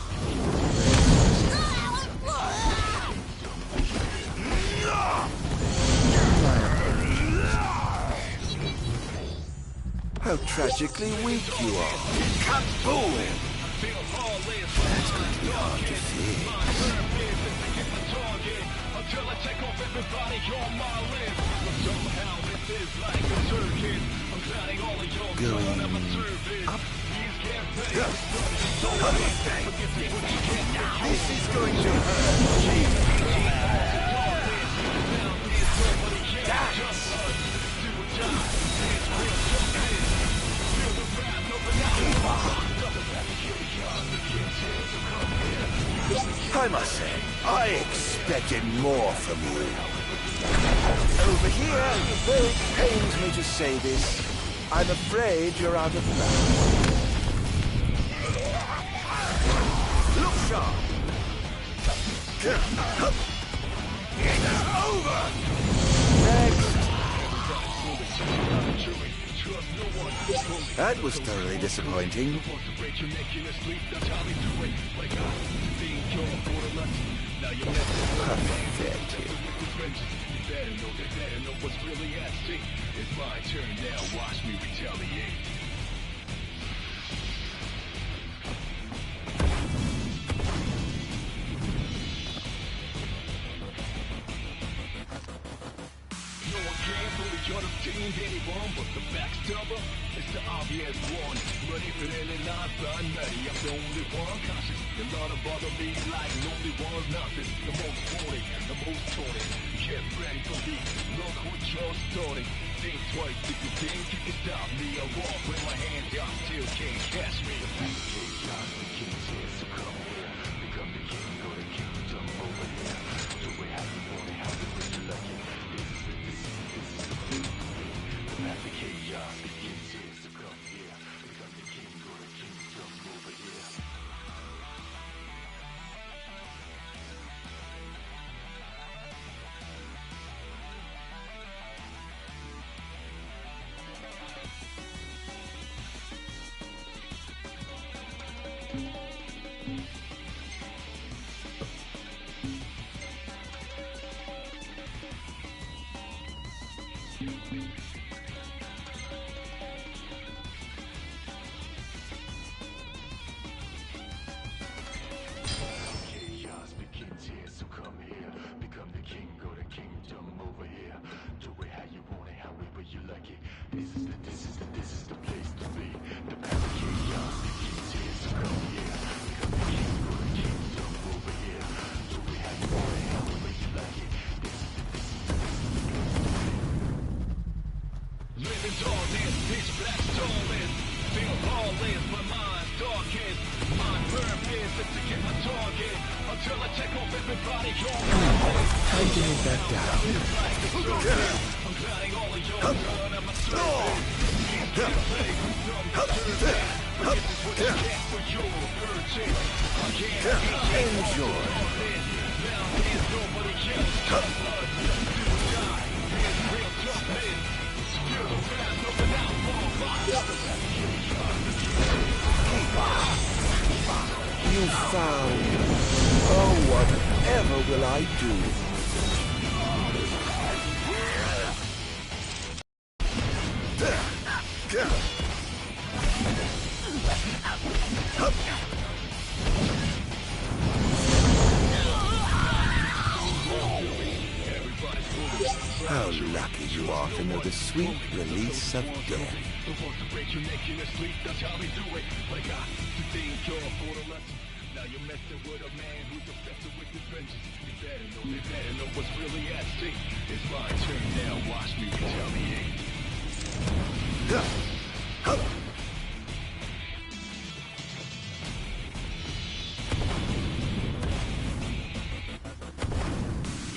How tragically weak you are. Kaboom! That's going to be hard to fix. Going up. This is going to hurt. I must say, I expected more from you. Over here, though it pains me to say this, I'm afraid you're out of luck. Look sharp! It's over! Next! That was thoroughly disappointing. Pathetic. It's my turn now, watch me retaliate. No one can fully contain anyone but the backstabber. It's the obvious one. Ready for any nonsense, I'm ready. I'm the only one conscious. You're not to bother me like only one nothing. The most wanted, the most taunted. Get ready for me. Look what you're starting. Think twice if you think you can stop me. I walk with my hands out, still can't catch me. Become the king or the kingdom over here. Do we have the money? How do we like it? Let the chaos begin to come here. Become the king or the kingdom over here. Tighten it back down. Enjoy. You found. Oh, whatever will I do? How lucky you are to know the sweet release of death.
Now you're messing with a man who's obsessed with his vengeance. You better know what's really at stake. It's my turn now, watch me retaliate.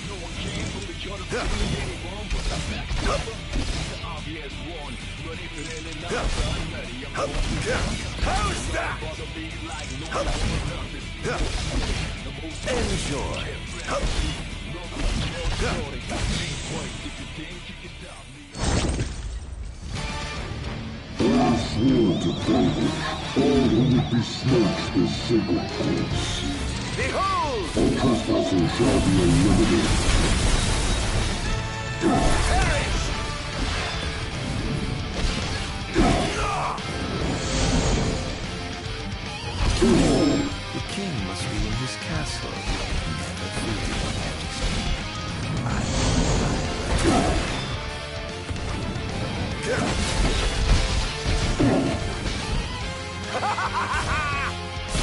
No one can pull the gun of any bomb, but I'm back to the obvious one. But if it ain't enough, I'm ready. I'm how's that?
Enjoy.
I swore to David, all who would besmirch this sacred place.
Behold!
All trespassers shall be eliminated.
Perish! The king must be in his castle. Never fear, Your Majesty. I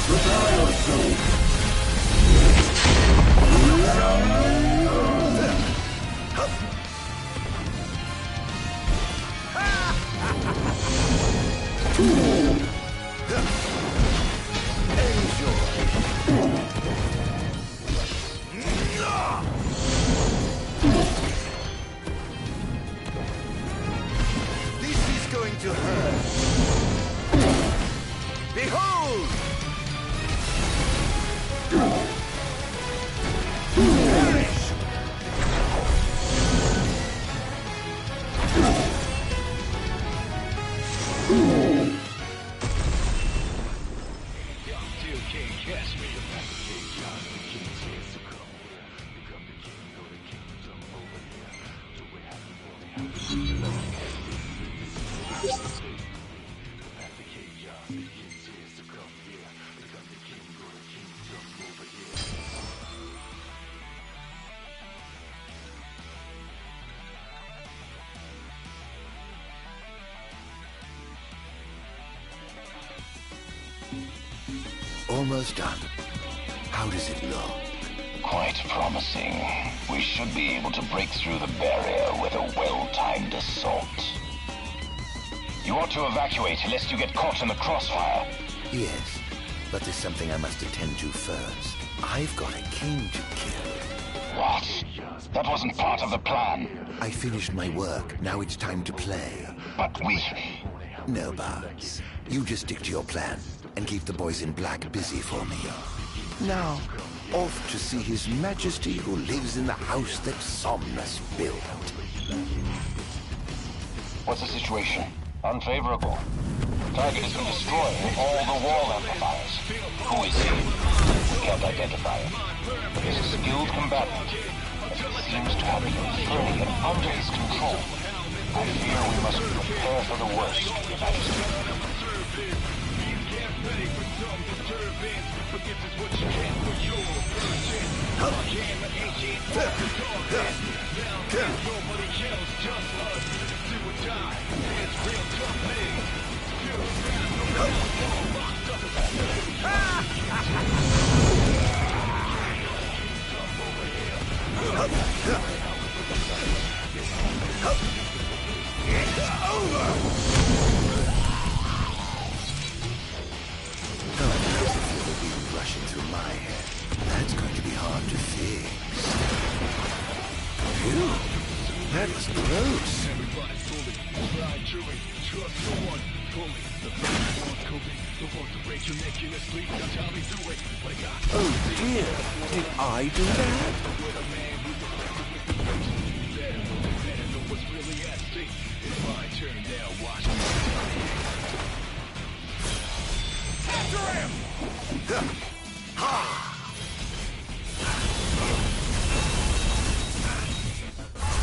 Prepare yourself.
This is going to hurt. Behold! Perish! Almost done. How does it look?
Quite promising. We should be able to break through the barrier with a well-timed assault. You ought to evacuate lest you get caught in the crossfire.
Yes, but there's something I must attend to first. I've got a king to kill.
What? That wasn't part of the plan.
I finished my work. Now it's time to play.
But we...
No buts. You just stick to your plan and keep the boys in black busy for me. Now, off to see His Majesty who lives in the house that Somnus built.
What's the situation? Unfavorable. Target has been destroyed with all the wall amplifiers. Who is he? We can't identify him. But he's a skilled combatant. He seems to have been and under his control. I fear we must prepare for the worst, Your Majesty.
It's over! That was close. Oh dear, did I do that?
After him!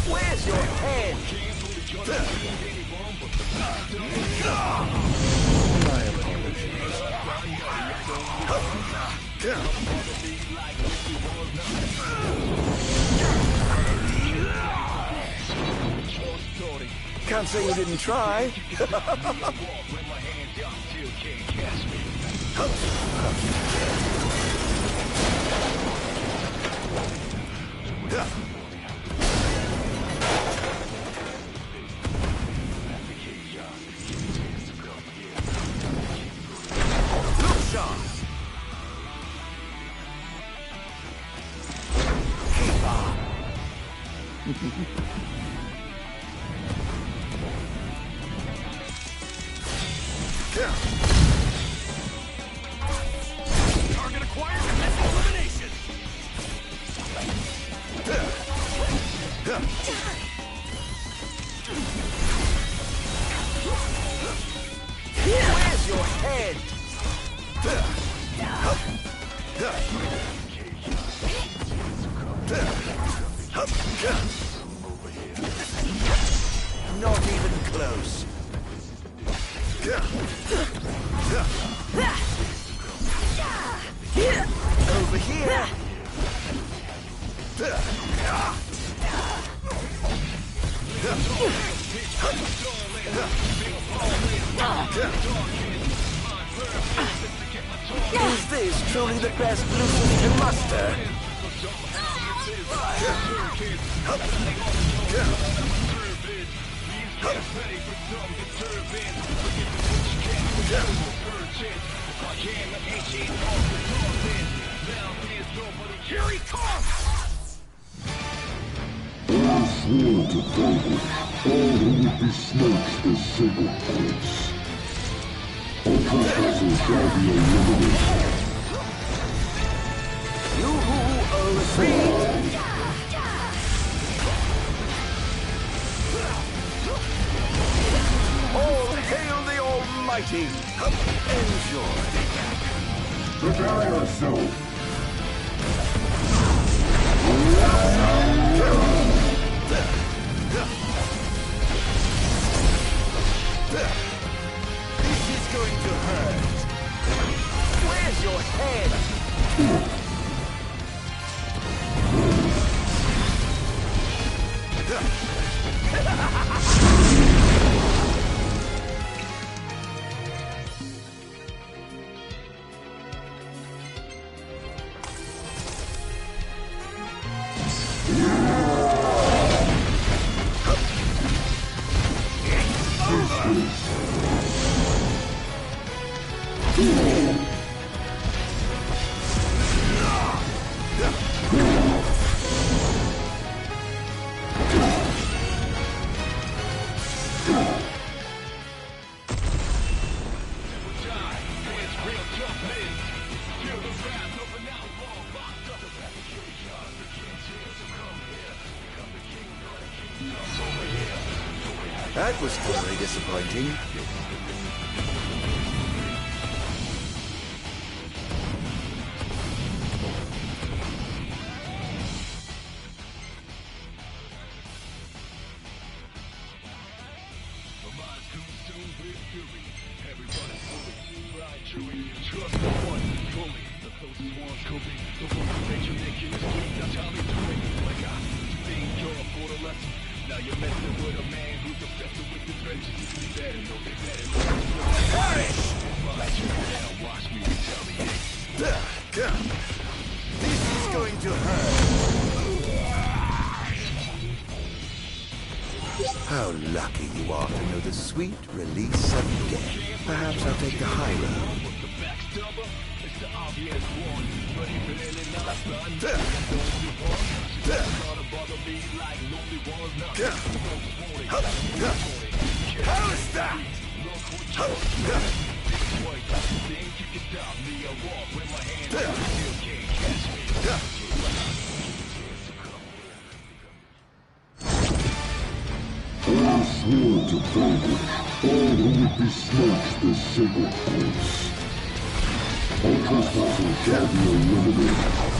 Where's your head? My apologies. Can't say you didn't try. Look sharp. Keep on.
Target acquired and that's elimination!
Where's your head? Not even close. Over here. Is this truly the best blue you can muster?
Here he comes!
I swore to David, all who would be snatched as single points. All trespassers shall be eliminated.
You who owes me. All hail the Almighty! Enjoy.
Prepare yourself.
This is going to hurt. Where's your head? That was very disappointing.
Now you're messing with a man who's obsessed with the trenches. Better know they better know.
Perish!
Watch me now, watch me retaliate.
This is going to hurt. How lucky you are to know the sweet release of death. Perhaps I'll take the high road.
It's the obvious one, but even in it not done. Don't
How's that?
I swore to vanquish all who would besmirch the sacred place. All trespassers shall be eliminated.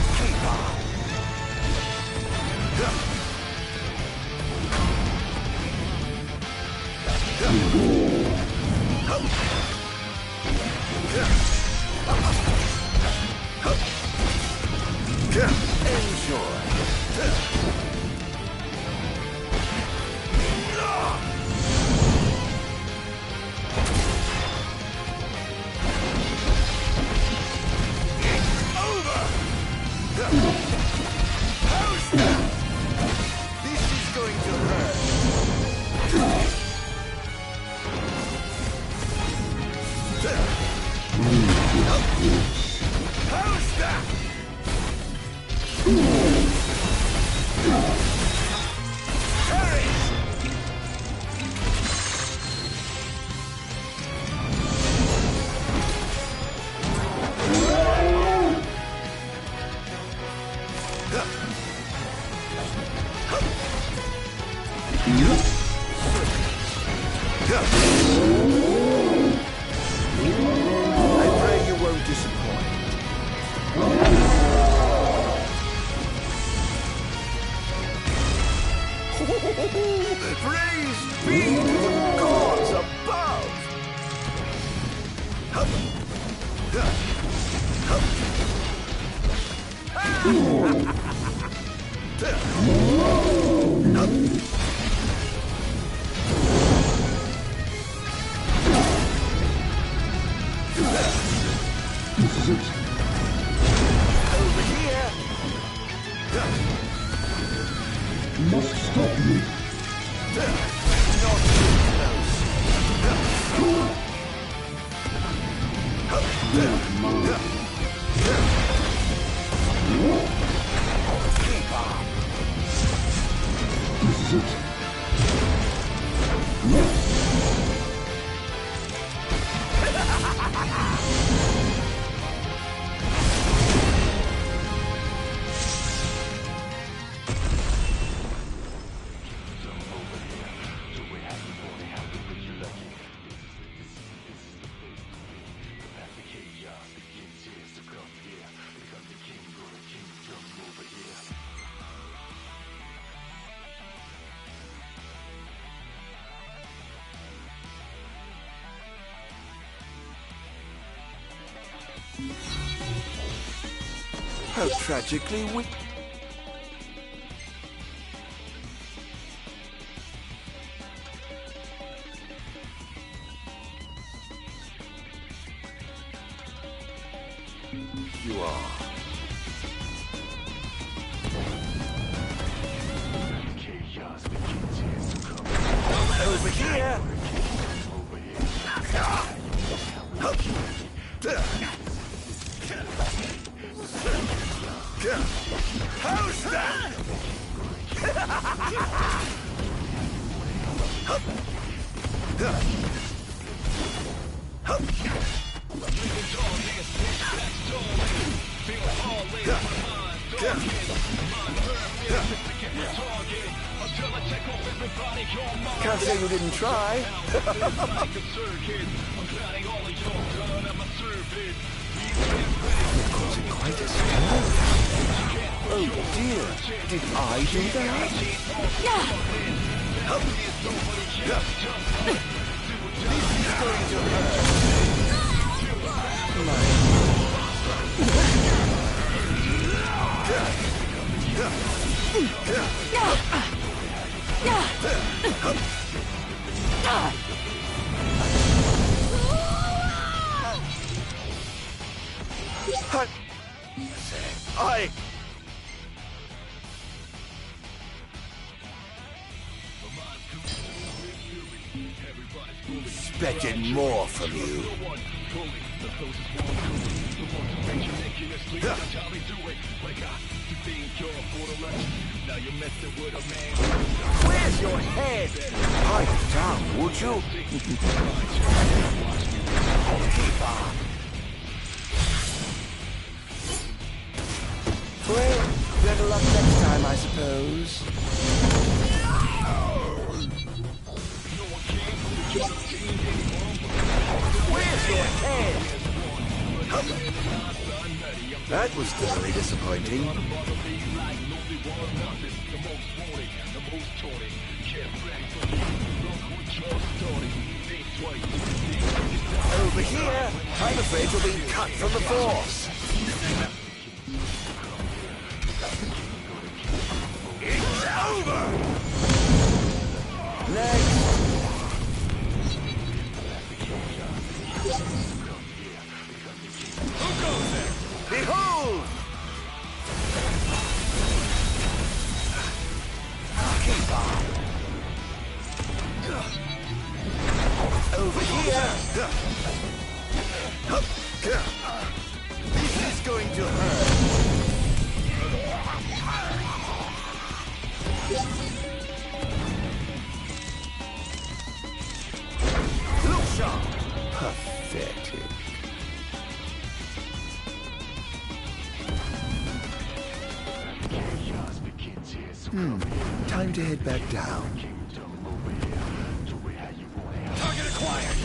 How tragically weak. You are. Over here! How's that? Can't say you didn't try. Causing quite a scandal. Oh dear, did I do that? This is going to hurt. I... expected more from you.
Where's your head? Pipe down, would you? Keep on. Well, better luck next time, I suppose. Where's your head? That was thoroughly disappointing. Over here, I'm afraid you're being cut from the force. It's over! Next. Who goes there? Behold! Keep on. Over here. This is going to hurt. Look sharp. Pathetic. Time to head back down. Target acquired!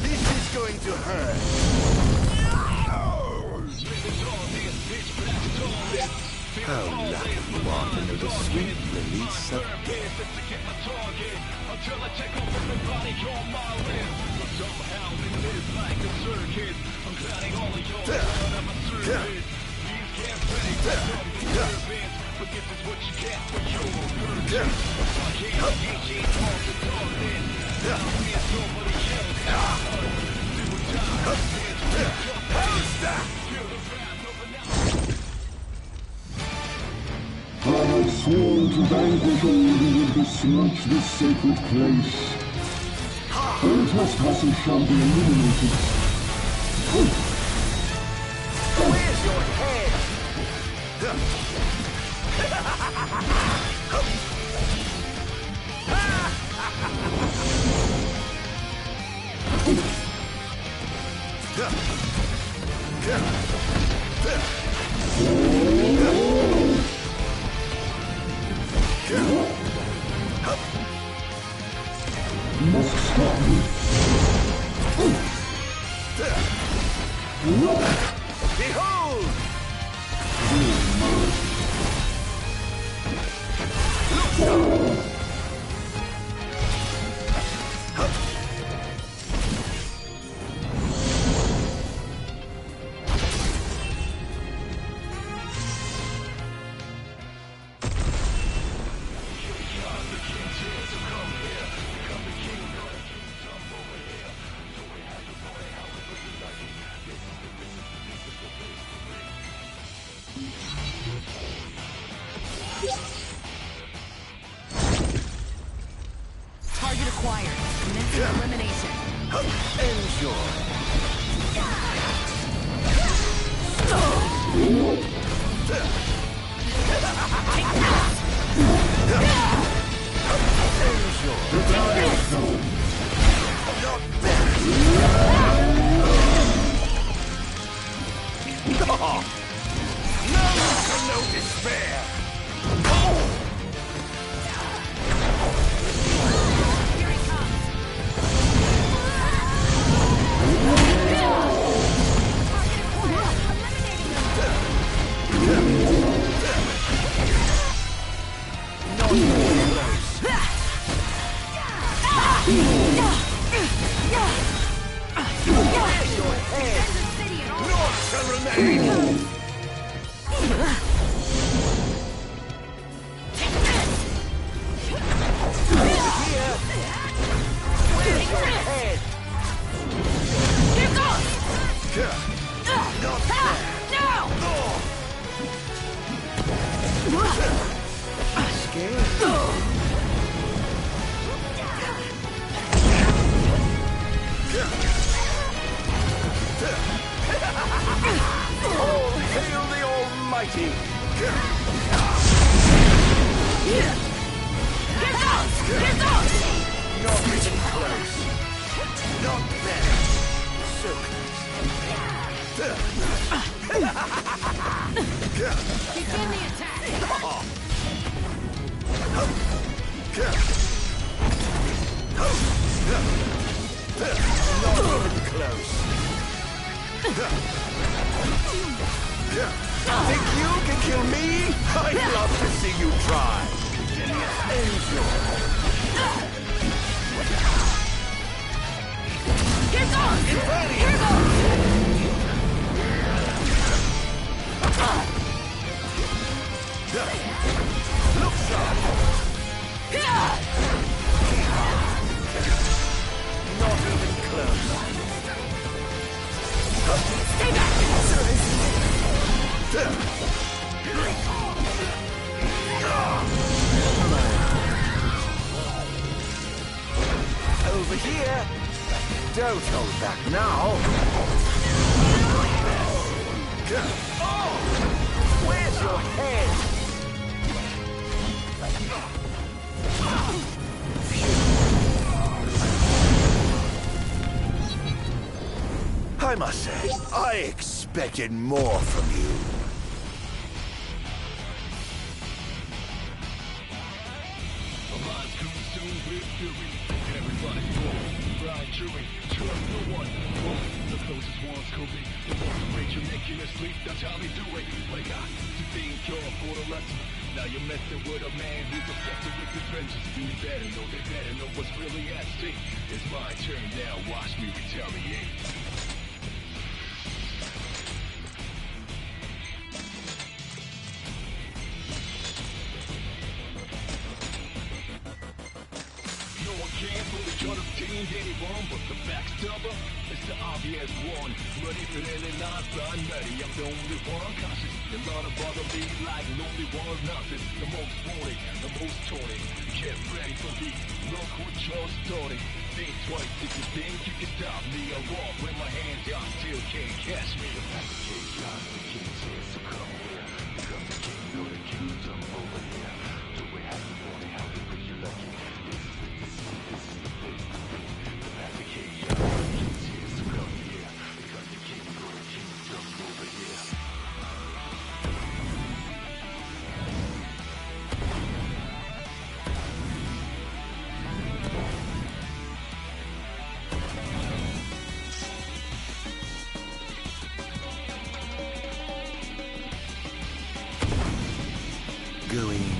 This is going to hurt. How lucky you are to know the sweet release of death. Until I check off everybody on my list. Somehow it lives like a circus. I'm counting all of your blood on my service. These can't pay for something nervous. But this is what you get for your good. I can't get you off the darkness. I'm here, somebody else. Do what time is. How's that?
I have sworn to vanquish all who would besmirch this sacred place. All trespassers shall be eliminated.
Where's your head?
You must stop me.
Behold!
Target acquired. Commencing elimination.
Enjoy. No despair.
Not even close. Think you can kill me? I'd love to see you try. Enjoy.
Here goes! Here goes!
Look sharp. Not even close.
Stay back!
Over here. Don't hold back now. Oh! Where's your head? I must say, I expected more from you.
That's how they do it. What I got to think you're for the lesson. Now you're messing with a man who's obsessed with his vengeance. You better know, they better know what's really at stake. It's my turn now, watch me retaliate. No one can fully contain anyone, but the backstabber is the obvious one. Ready for any lines, but I'm ready. I'm the only one cautious. You're not to bother me like lonely one nothing. The most wanted, the most taunted. Get ready for me. Look what you're starting. Think twice if you think you can stop me. I walk with my hands out, still can't catch me. The back of chaos, the king says to come here. Become the king, know the kingdom over here. Do it how you want it, however you like it. This is the place to be. The back of chaos, the king says to come here. Become the king, know the kingdom over here.
Going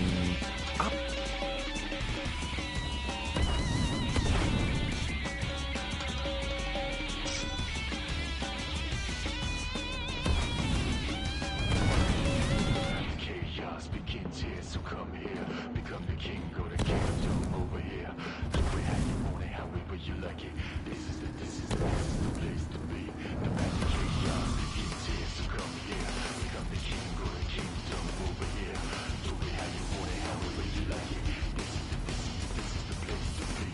up.
Chaos begins here, so come here. Become the king, go to kingdom over here. Do it how you want it, however you like it. This is the place to be. The magic chaos begins here, so come here. Become the king, go to kingdom over here. Do it how you want it, however you like it. This is the place to be.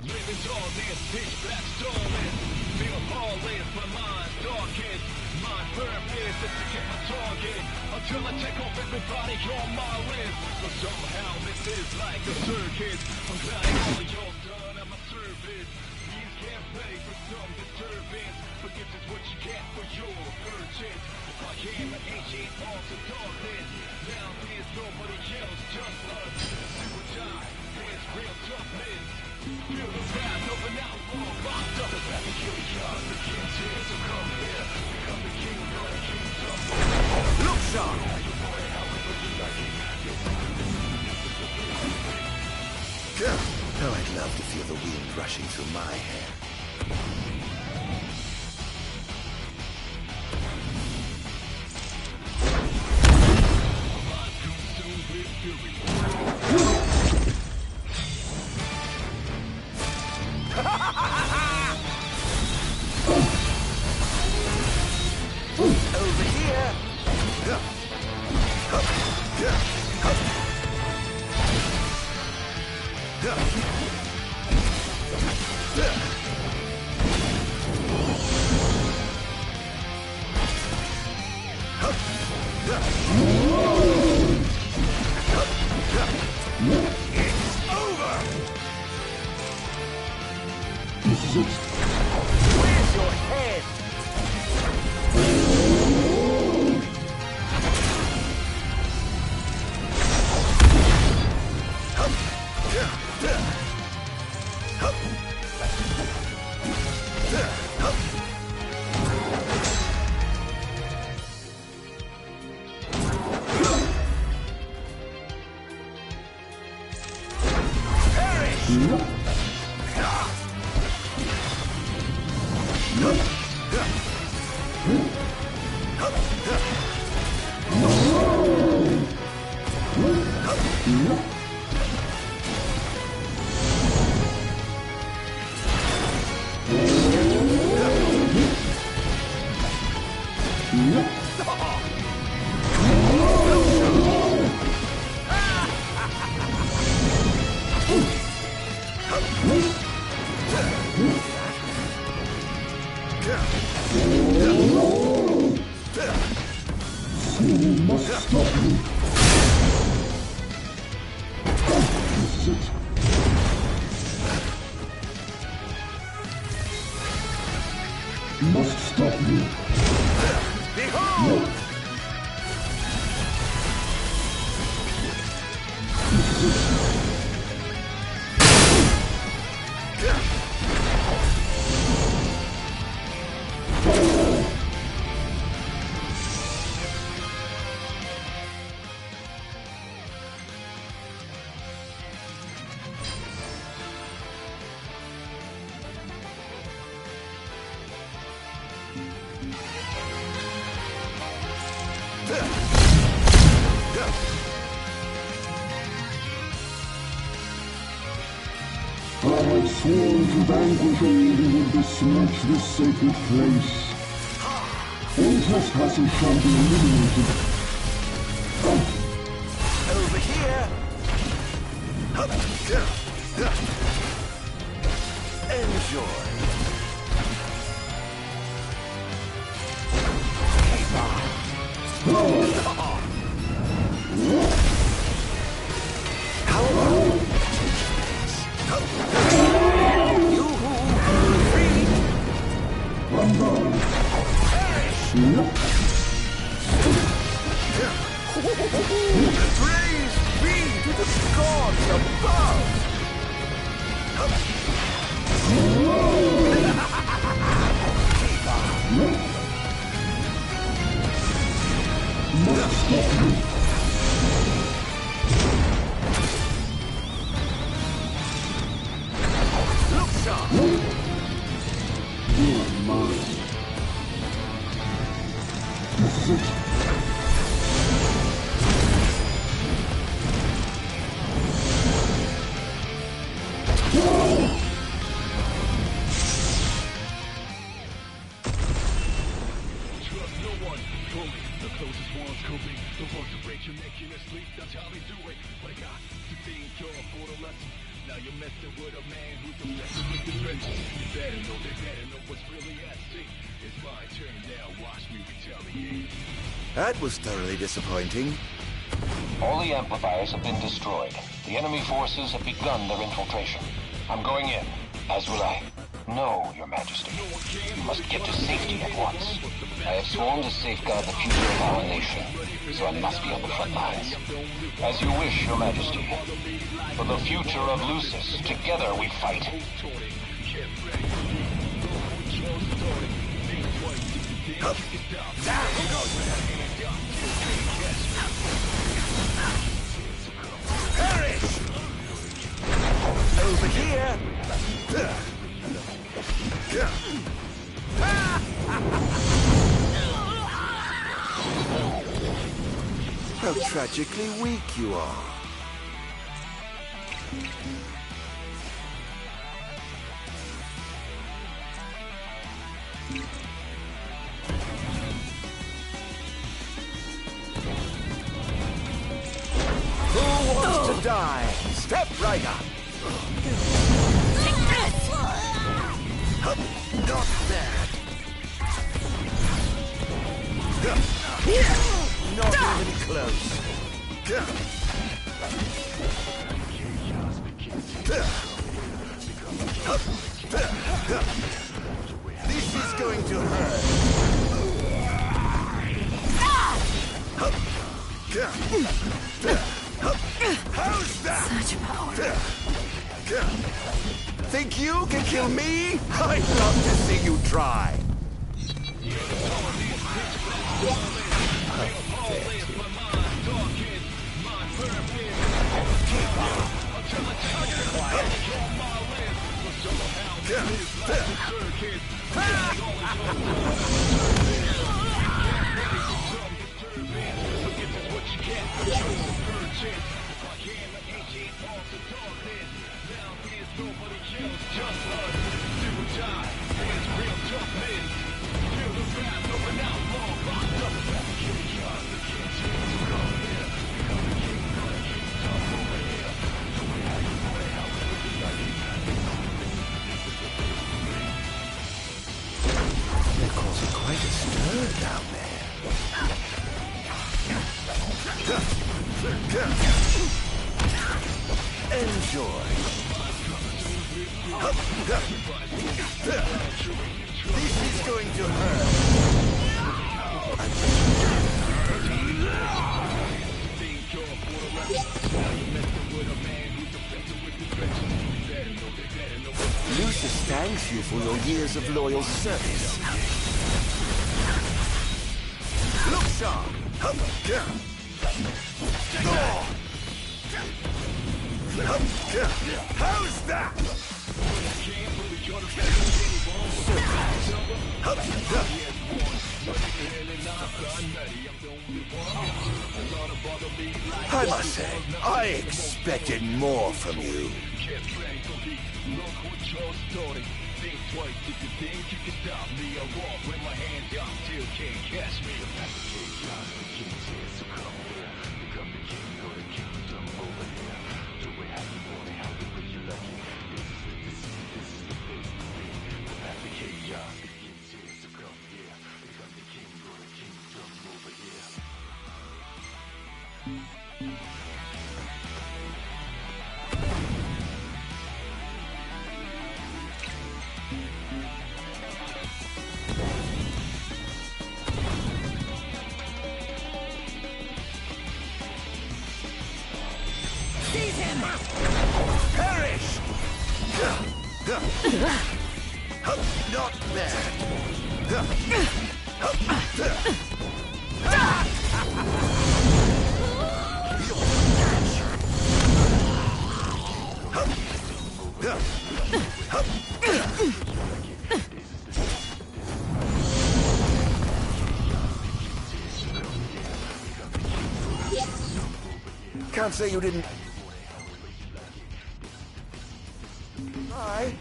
Living tall, this pitch black storming. Feel lawless, my mind's darkest. My purpose is to get my target until I take off everybody on my list. But somehow this is like a circus. I'm glad all you're done at my service. These can't pay for some disturbance, but this is what you get for your purchase. I am an ancient art of darkness. Now there's nobody else, just us. Do or die, there's real toughness. Feel the wrath of an outlaw locked up. The back of chaos, the king's here, so come here. Become the king, you're the kingdom.
Look sharp. Oh, I'd love to feel the wind rushing through my hair. Over here. Where's your head?
Sworn to vanquish all who would besmirch this sacred place. All trespassers shall be eliminated.
Over here! Enjoy. How about praise be to the gods above! Look sharp!
You're mine.
That was thoroughly disappointing.
All the amplifiers have been destroyed. The enemy forces have begun their infiltration. I'm going in, as will I. No, Your Majesty. You must get to safety at once. I have sworn to safeguard the future of our nation, so I must be on the front lines. As you wish, Your Majesty. For the future of Lucis, together we fight.
Perish! Over here! How tragically weak you are. Who wants to die? Step right up.
Take this!
Not bad. Not even close. This is going to hurt. How's that?
Such power.
Think you can kill me? I'd love to see you try. Lucius thanks you for your years of loyal service. Look sharp! How's that? I must say, I expected more from you. Think twice if you think you can stop me. I walk with my hands up, still can't catch me. The king's here, so come here. Become the king or the kingdom over here. Do we have the morning? How we bring you lucky? This is the place to be. The path to chaos. The king's here, so come here. Become the king or the kingdom over here.
Seize him!
Perish! Not bad. Can't say you didn't. Bye.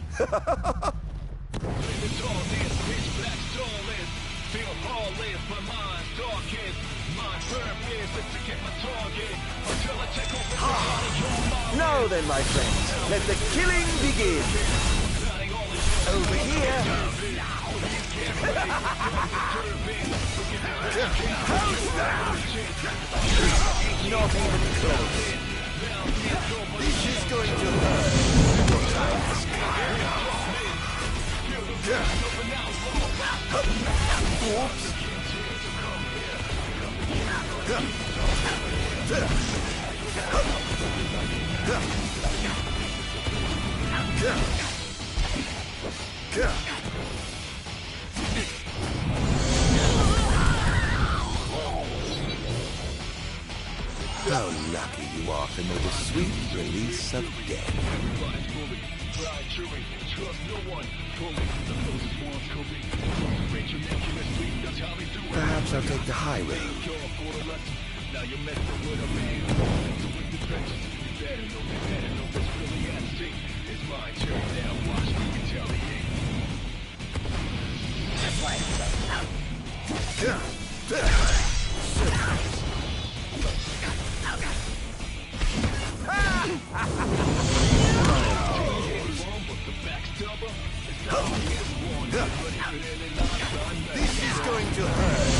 Now then, my friends, let the killing begin. Over here. How's that? Not even close. This is going to hurt. Your time has How lucky you are to know the sweet release of death. Perhaps I'll take the high road. This is going to hurt.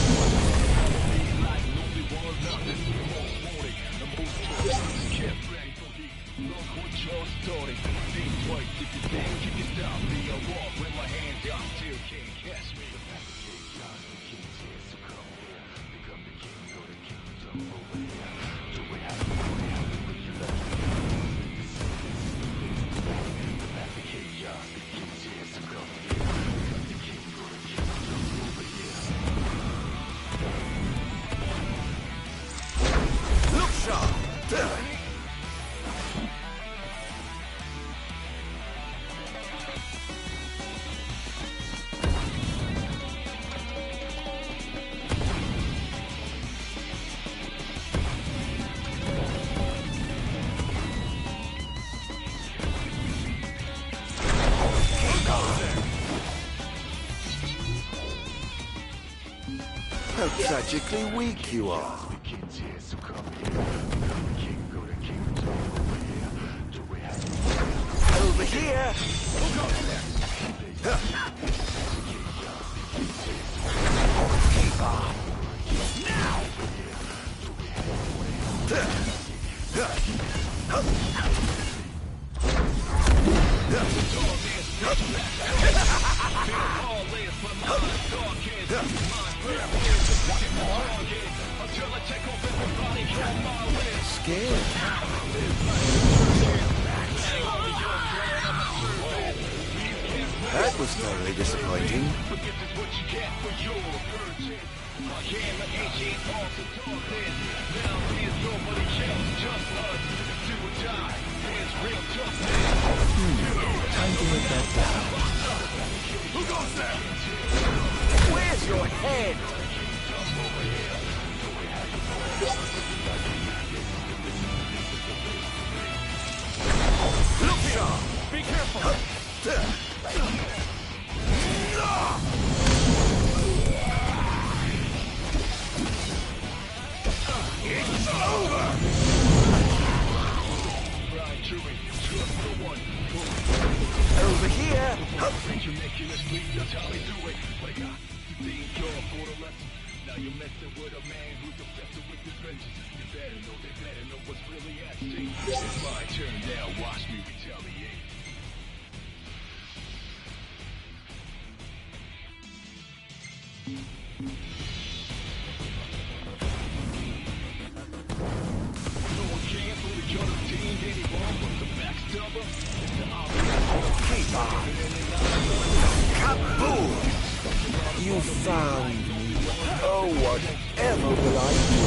tragically weak you are. Over here! Keep on! Now! Scared? That was thoroughly disappointing. Time to let that down. Who goes there? Where's your head? Look sharp! Be careful! It's over! Over here! You're making us bleed, that's how we do it. But I got to think you're for the lesson. Now you're messing with a man who's obsessed with his vengeance. You better know what's really at stake. It's my turn now, watch me retaliate. No one can fully contain anyone but the backstabber. It's the obvious. Keep on! Kaboom! You found me. Oh, whatever will I do?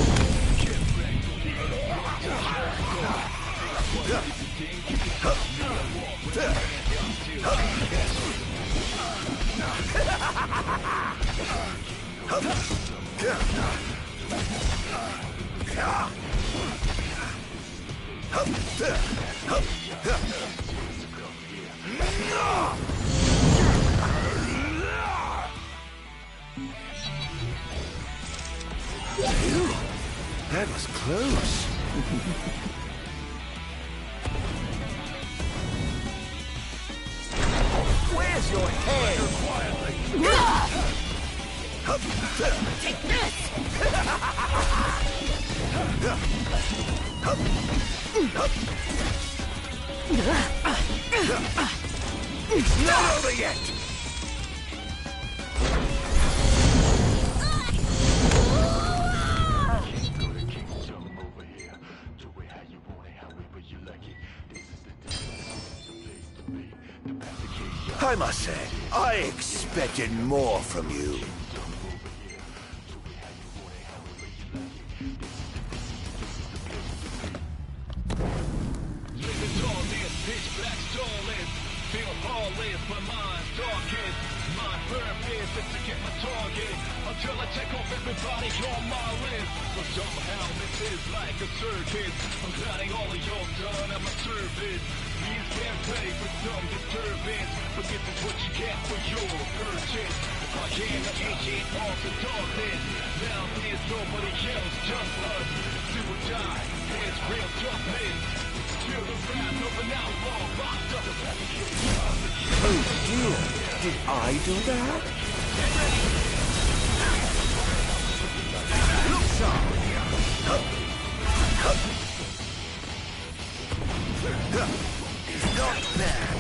Phew, that was close. Where's your head? Take this! It's not over yet! I must say, I expected more from you.
Until I check off everybody on my list. But somehow this is like a circus. I'm counting all of y'all done at my service. These can't pay for some disturbance, but this is what you get for your purchase. I am the ancient of the darkness. Now there's nobody else, just us. Do or die, it's real toughness. Feel the wrath of an outlaw locked up.
Oh dear, did I do that?
Get ready!
Look sharp! It's not bad.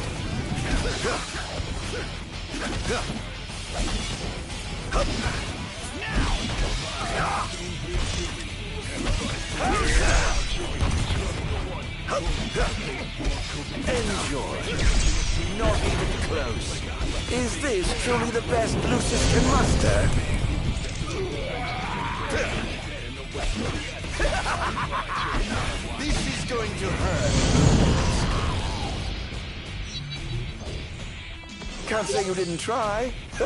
Enjoy. Not even close. Is this truly the best Lucius can muster? This is going to hurt. Can't say you didn't try.
No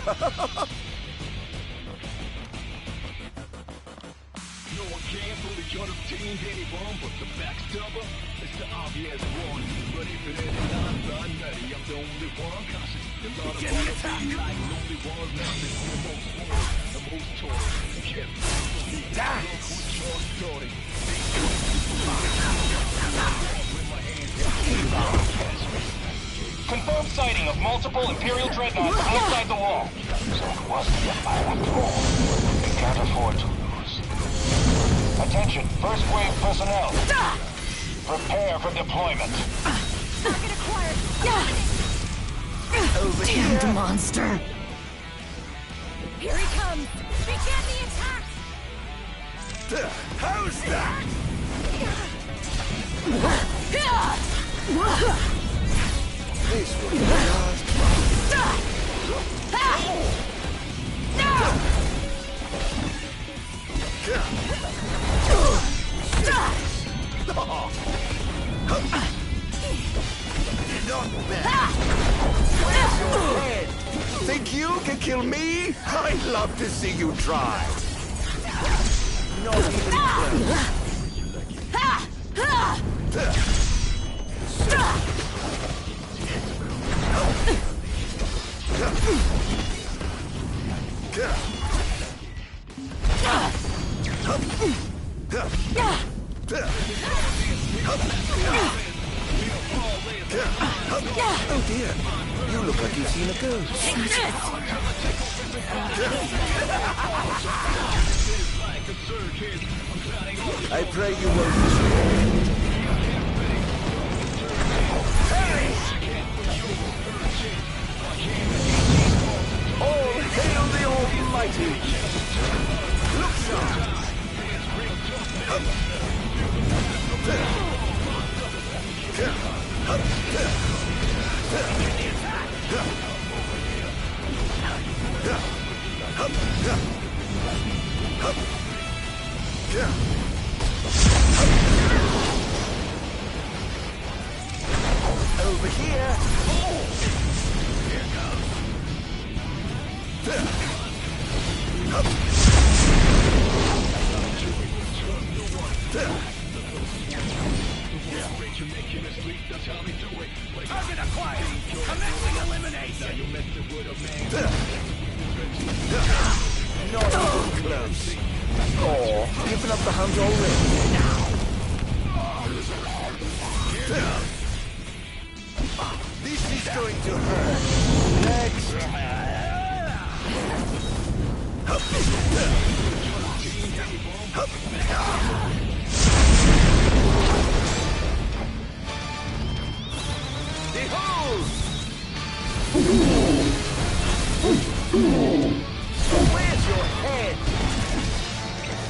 one can fully understand.
team anyone but the backstabber. It's the obvious one. But if it ain't not nutty, I'm the only one cautious. A lot of other be like only one nothing. The most wanted, the most torn. Kept me. Look what you're starting.
Confirmed sighting of multiple Imperial dreadnoughts outside the wall. So it wasn't a fire after all. We can't afford to lose. Attention, first wave personnel. Prepare for deployment.
Target acquired.
Damned monster!
Here he comes. Begin the attack.
How's that? This will be the last Not bad. Where's your head? Think you can kill me? I'd love to see you try. Not even close. Oh dear, you look like you've seen a ghost. I pray you won't destroy. All hail the Almighty! Look sharp! Over here! Here goes.
Target acquired. Commencing elimination.
Not even close. Or giving up the hunt already. This is going to hurt. Next. Behold! Where's your head?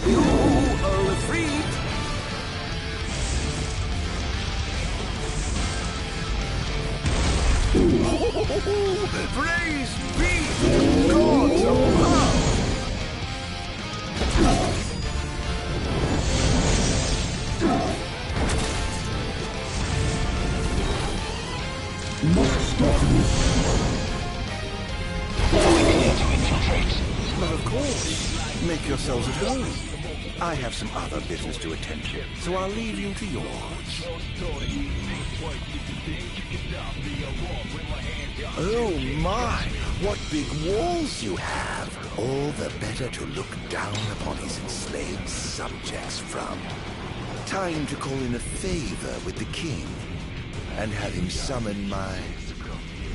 You are afraid. Praise be to gods above!
Must stop this.
We need to infiltrate.
But of course. Make yourselves at home. I have some other business to attend to, so I'll leave you to yours. Oh my! What big walls you have! All the better to look down upon his enslaved subjects from. Time to call in a favor with the king, and have him summon my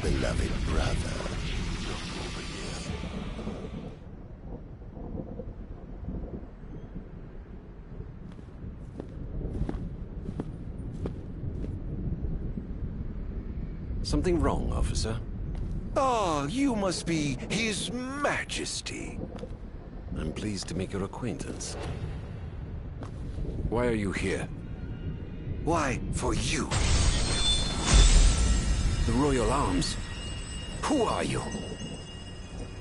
beloved brother.
Something wrong, officer?
Ah, you must be His Majesty.
I'm pleased to make your acquaintance. Why are you here?
Why, for you.
The Royal Arms. Who are you?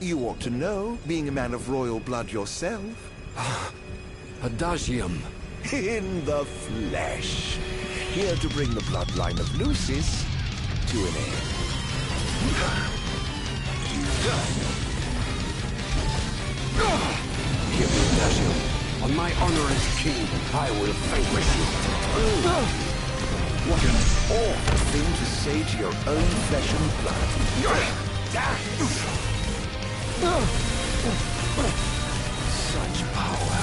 You ought to know, being a man of royal blood yourself.
Adagium.
In the flesh. Here to bring the bloodline of Lucis to an end.
Give me Adagium.
On my honor as king, I will vanquish you.
What an awful thing to say to your own flesh and blood. Such power.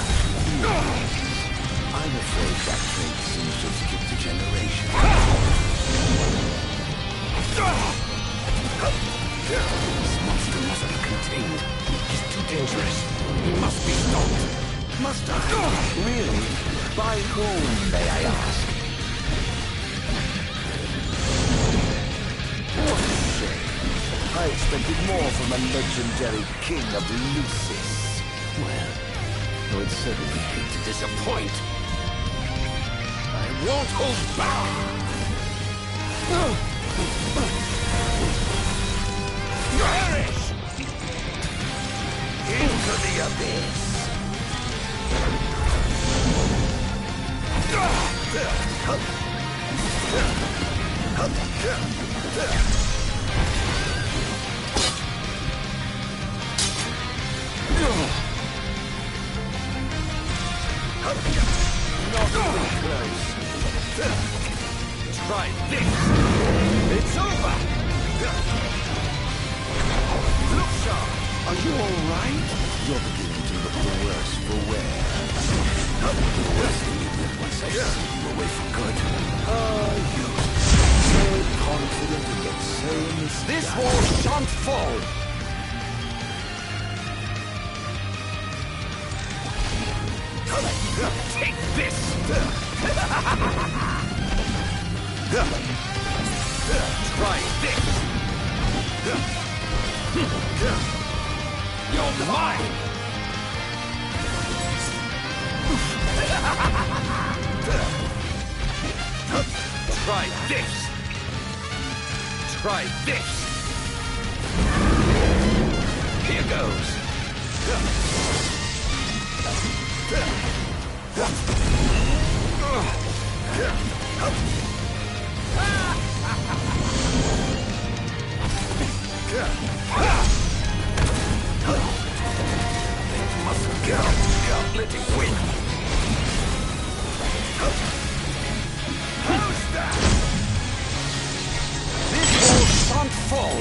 I'm afraid that trait seems to have skipped a generation.
This monster must be contained. He's too dangerous. He must be stopped.
Must I? Really? By whom, may I ask? What a shame. I expected more from a legendary king of Lucis.
Well, I would certainly hate to disappoint. I won't hold back!
Perish! Into the abyss!
Not even close. Try this! It's over! Look sharp!
Are you all right? You're beginning to look the worse for wear. The worst thing you did once I see you away for good. Oh, you so confident and yet so misguided.
This wall shan't fall! Take this! Try this! You're mine! Try this! Try this! Here goes!
Must get up without letting win. How's that?
This wall shan't fall!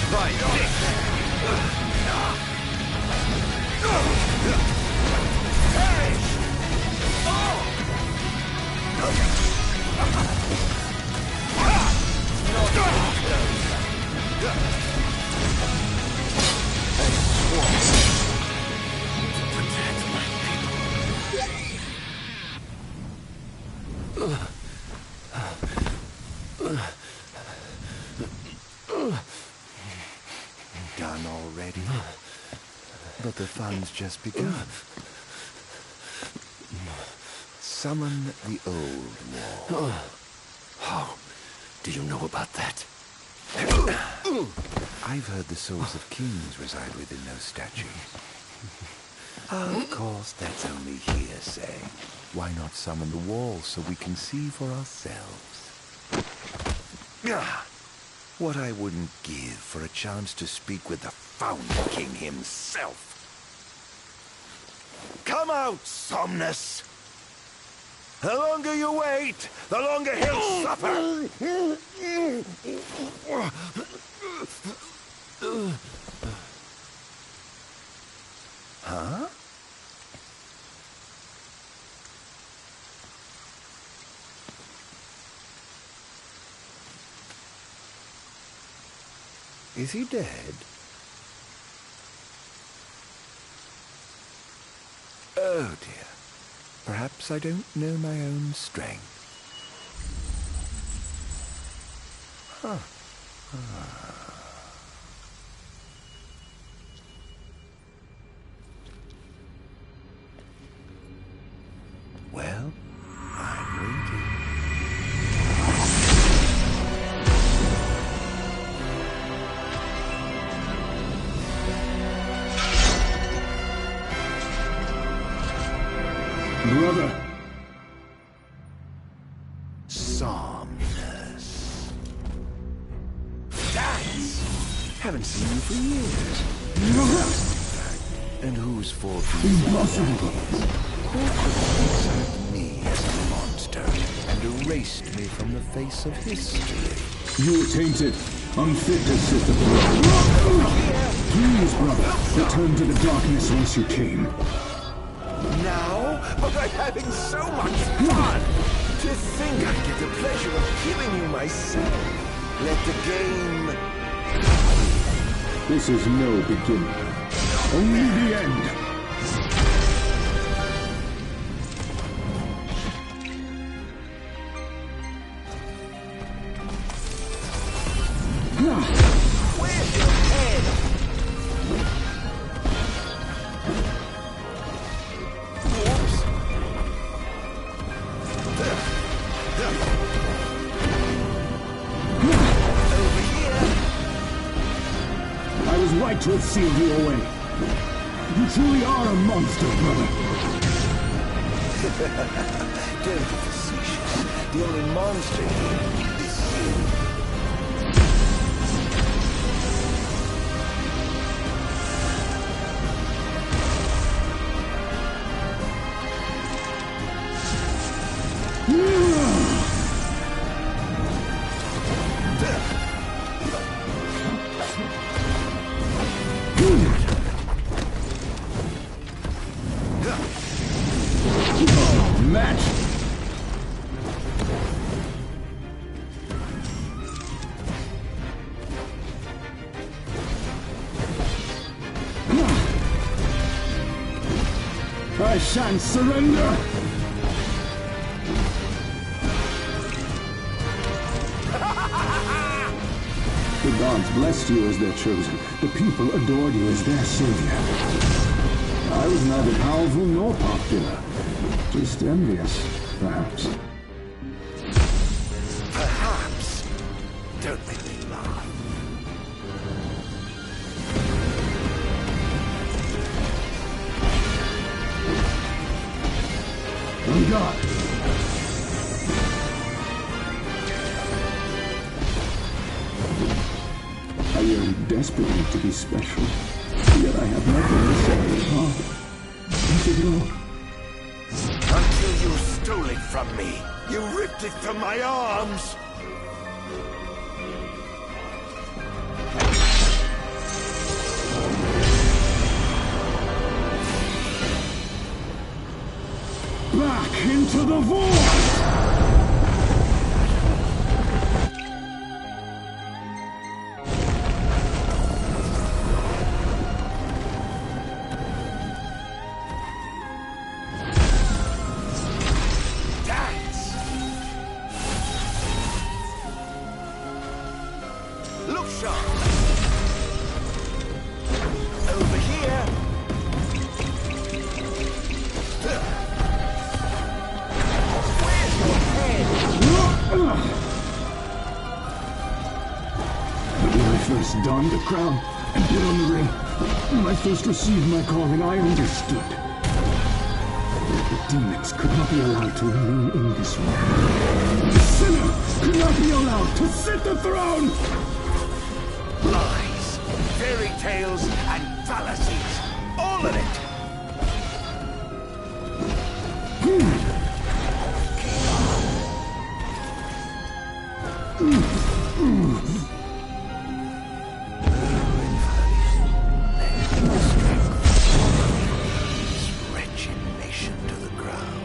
Try this!
Perish! Done already? But the fun's just begun. Summon the old wall.
How do you know about that?
I've heard the souls of kings reside within those statues. Of course, that's only hearsay. Why not summon the wall so we can see for ourselves? What I wouldn't give for a chance to speak with the Founder King himself. Come out, Somnus! The longer you wait, the longer he'll suffer! Huh? Is he dead? Oh dear. Perhaps I don't know my own strength. Huh. Well, I'm waiting.
Brother.
Somnus. Dance! Haven't seen you for years. And whose fault
Impossible.
Who could have exiled me as a monster and erased me from the face of history?
You were tainted, unfit to sit the throne. Please, brother, return to the darkness whence you came.
Now? But I'm having so much fun! To think I get the pleasure of killing you myself. Let the game...
This is no beginning. Only the end.
Where's your head? Whoops. Over here.
I was right to have sealed you away. You truly are a monster, brother.
Don't be facetious. The only monster here is you.
Match! I shan't surrender! The gods blessed you as their chosen. The people adored you as their savior. I was neither powerful nor popular. Just envious, perhaps.
Perhaps. Don't make me laugh.
On guard! I yearn desperately to be special, yet I have nothing to say, huh? Is it all?
Until you stole it from me. You ripped it from my arms.
Back into the void!
Look sharp! Over here! Where's your head?
When I first donned the crown and put on the ring, when I first received my calling, I understood. The demons could not be allowed to remain in this world. The sinner could not be allowed to sit the throne!
Lies, fairy tales, and fallacies. All of it. Wretched nation to the ground.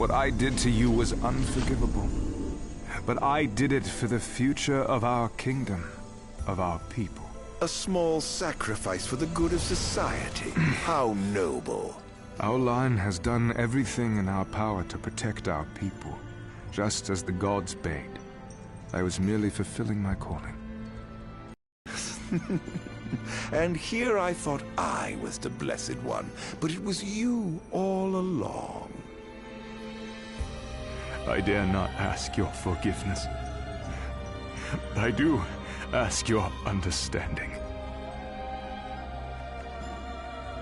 What I did to you was unforgivable. But I did it for the future of our kingdom, of our people.
A small sacrifice for the good of society. How noble.
Our line has done everything in our power to protect our people, just as the gods bade. I was merely fulfilling my calling.
And here I thought I was the Blessed One, but it was you all along.
I dare not ask your forgiveness. I do ask your understanding.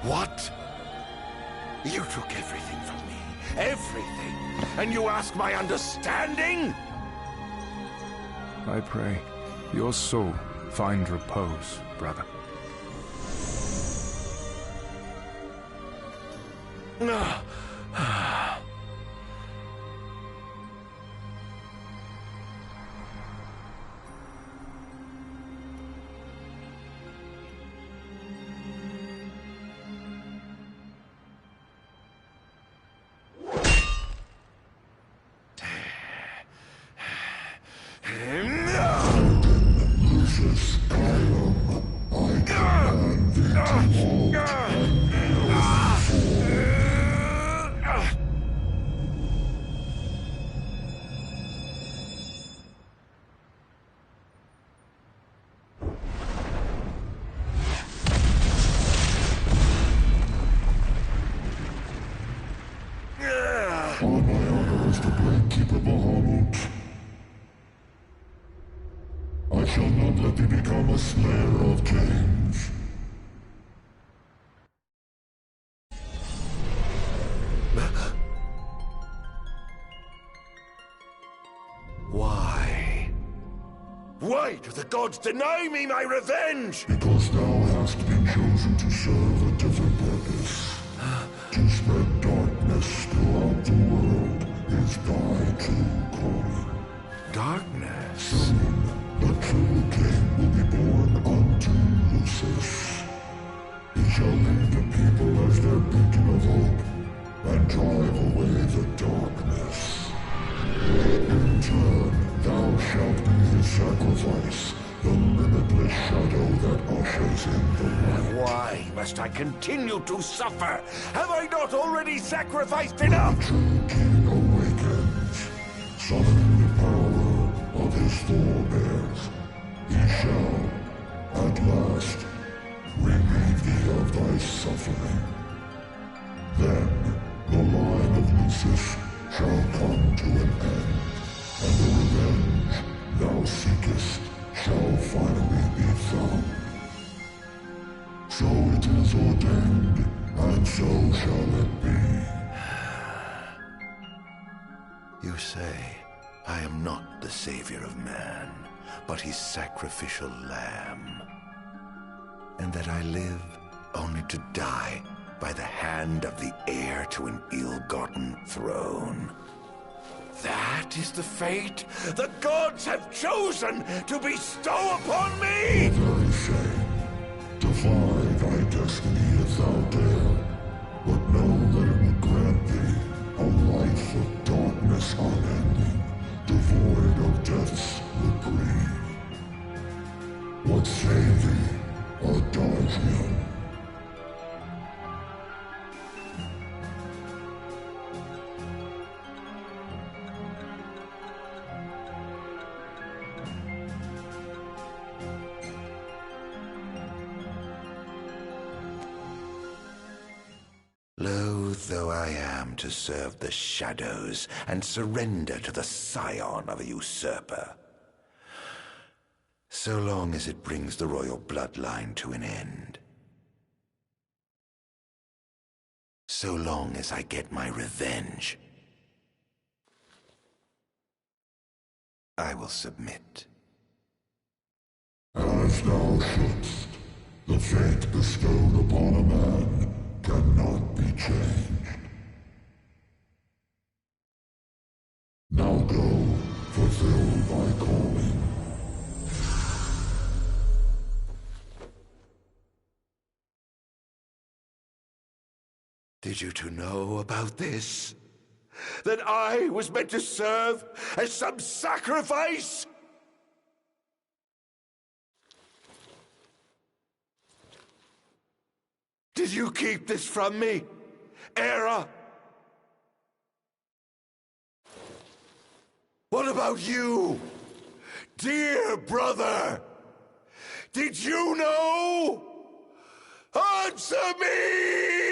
What? You took everything from me. Everything. And you ask my understanding?
I pray your soul find repose, brother.
I shall not let thee become a slayer of kings.
Why? Why do the gods deny me my revenge?
Because thou hast been chosen to serve a different purpose. To spread darkness throughout the world is thy true calling.
Darkness?
Soon, the true king will be born unto Lucis. He shall lead the people as their beacon of hope, and drive away the darkness. In turn, thou shalt be his sacrifice, the limitless shadow that ushers in the light.
Why must I continue to suffer? Have I not already sacrificed enough?
The true king awakens, summoning the power of his forebears. He shall, at last, relieve thee of thy suffering. Then, the line of Lucis shall come to an end, and the revenge thou seekest shall finally be found. So it is ordained, and so shall it be.
You say I am not the savior of man, but his sacrificial lamb, and that I live only to die by the hand of the heir to an ill-gotten throne. That is the fate the gods have chosen to bestow upon me!
The very same. Defy thy destiny if thou dare, but know that it will grant thee a life of darkness unending, devoid of death's reprieve. What say thee, ardyn?
Loath though I am to serve the shadows and surrender to the scion of a usurper, so long as it brings the royal bloodline to an end. So long as I get my revenge, I will submit.
As thou shouldst, the fate bestowed upon a man cannot be changed. Now go, fulfill thy calling.
Did you two know about this? That I was meant to serve as some sacrifice? Did you keep this from me, Era? What about you, dear brother? Did you know? Answer me!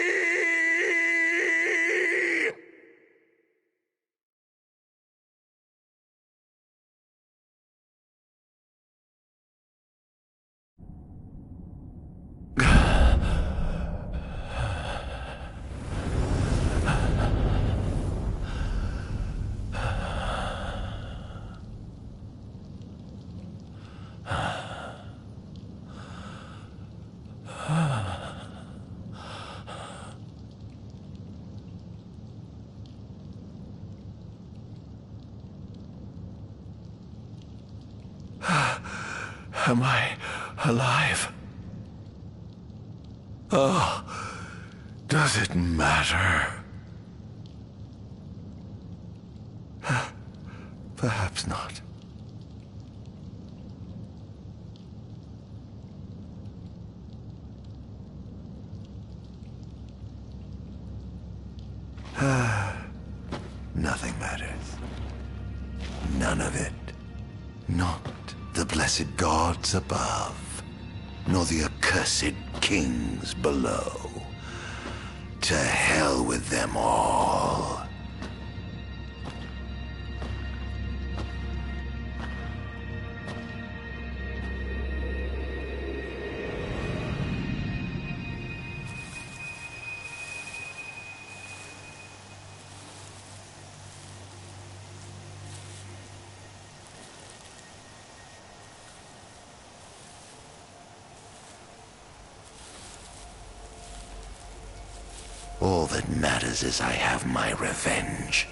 Am I alive? Oh, does it matter? Perhaps not. Nothing matters. None of it. Not the blessed gods above, nor the accursed kings below. To hell with them all. All that matters is I have my revenge.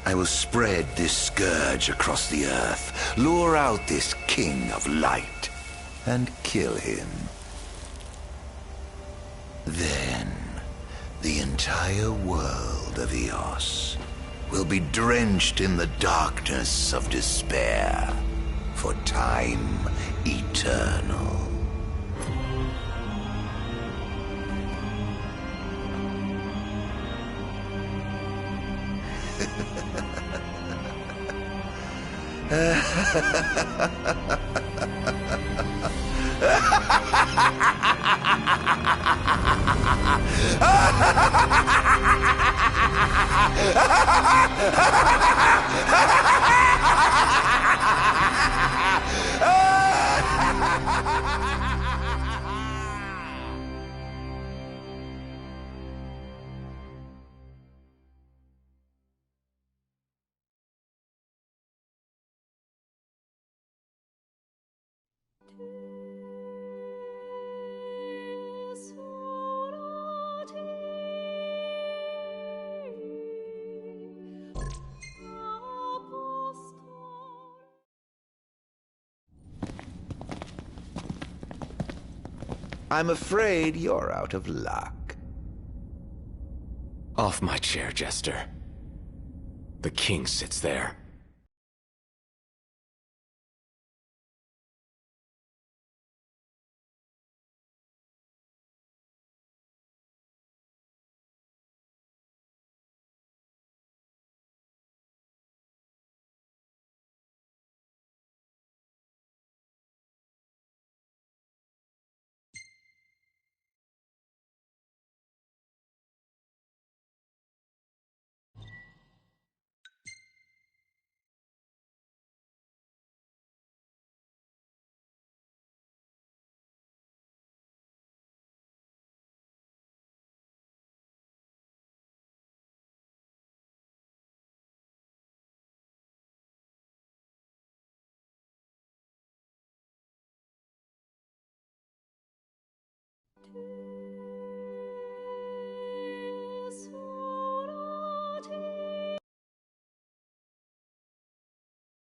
I will spread this scourge across the earth, lure out this king of light, and kill him. Then, the entire world of Eos will be drenched in the darkness of despair for time eternal. I'm afraid you're out of luck.
Off my chair, Jester. The king sits there.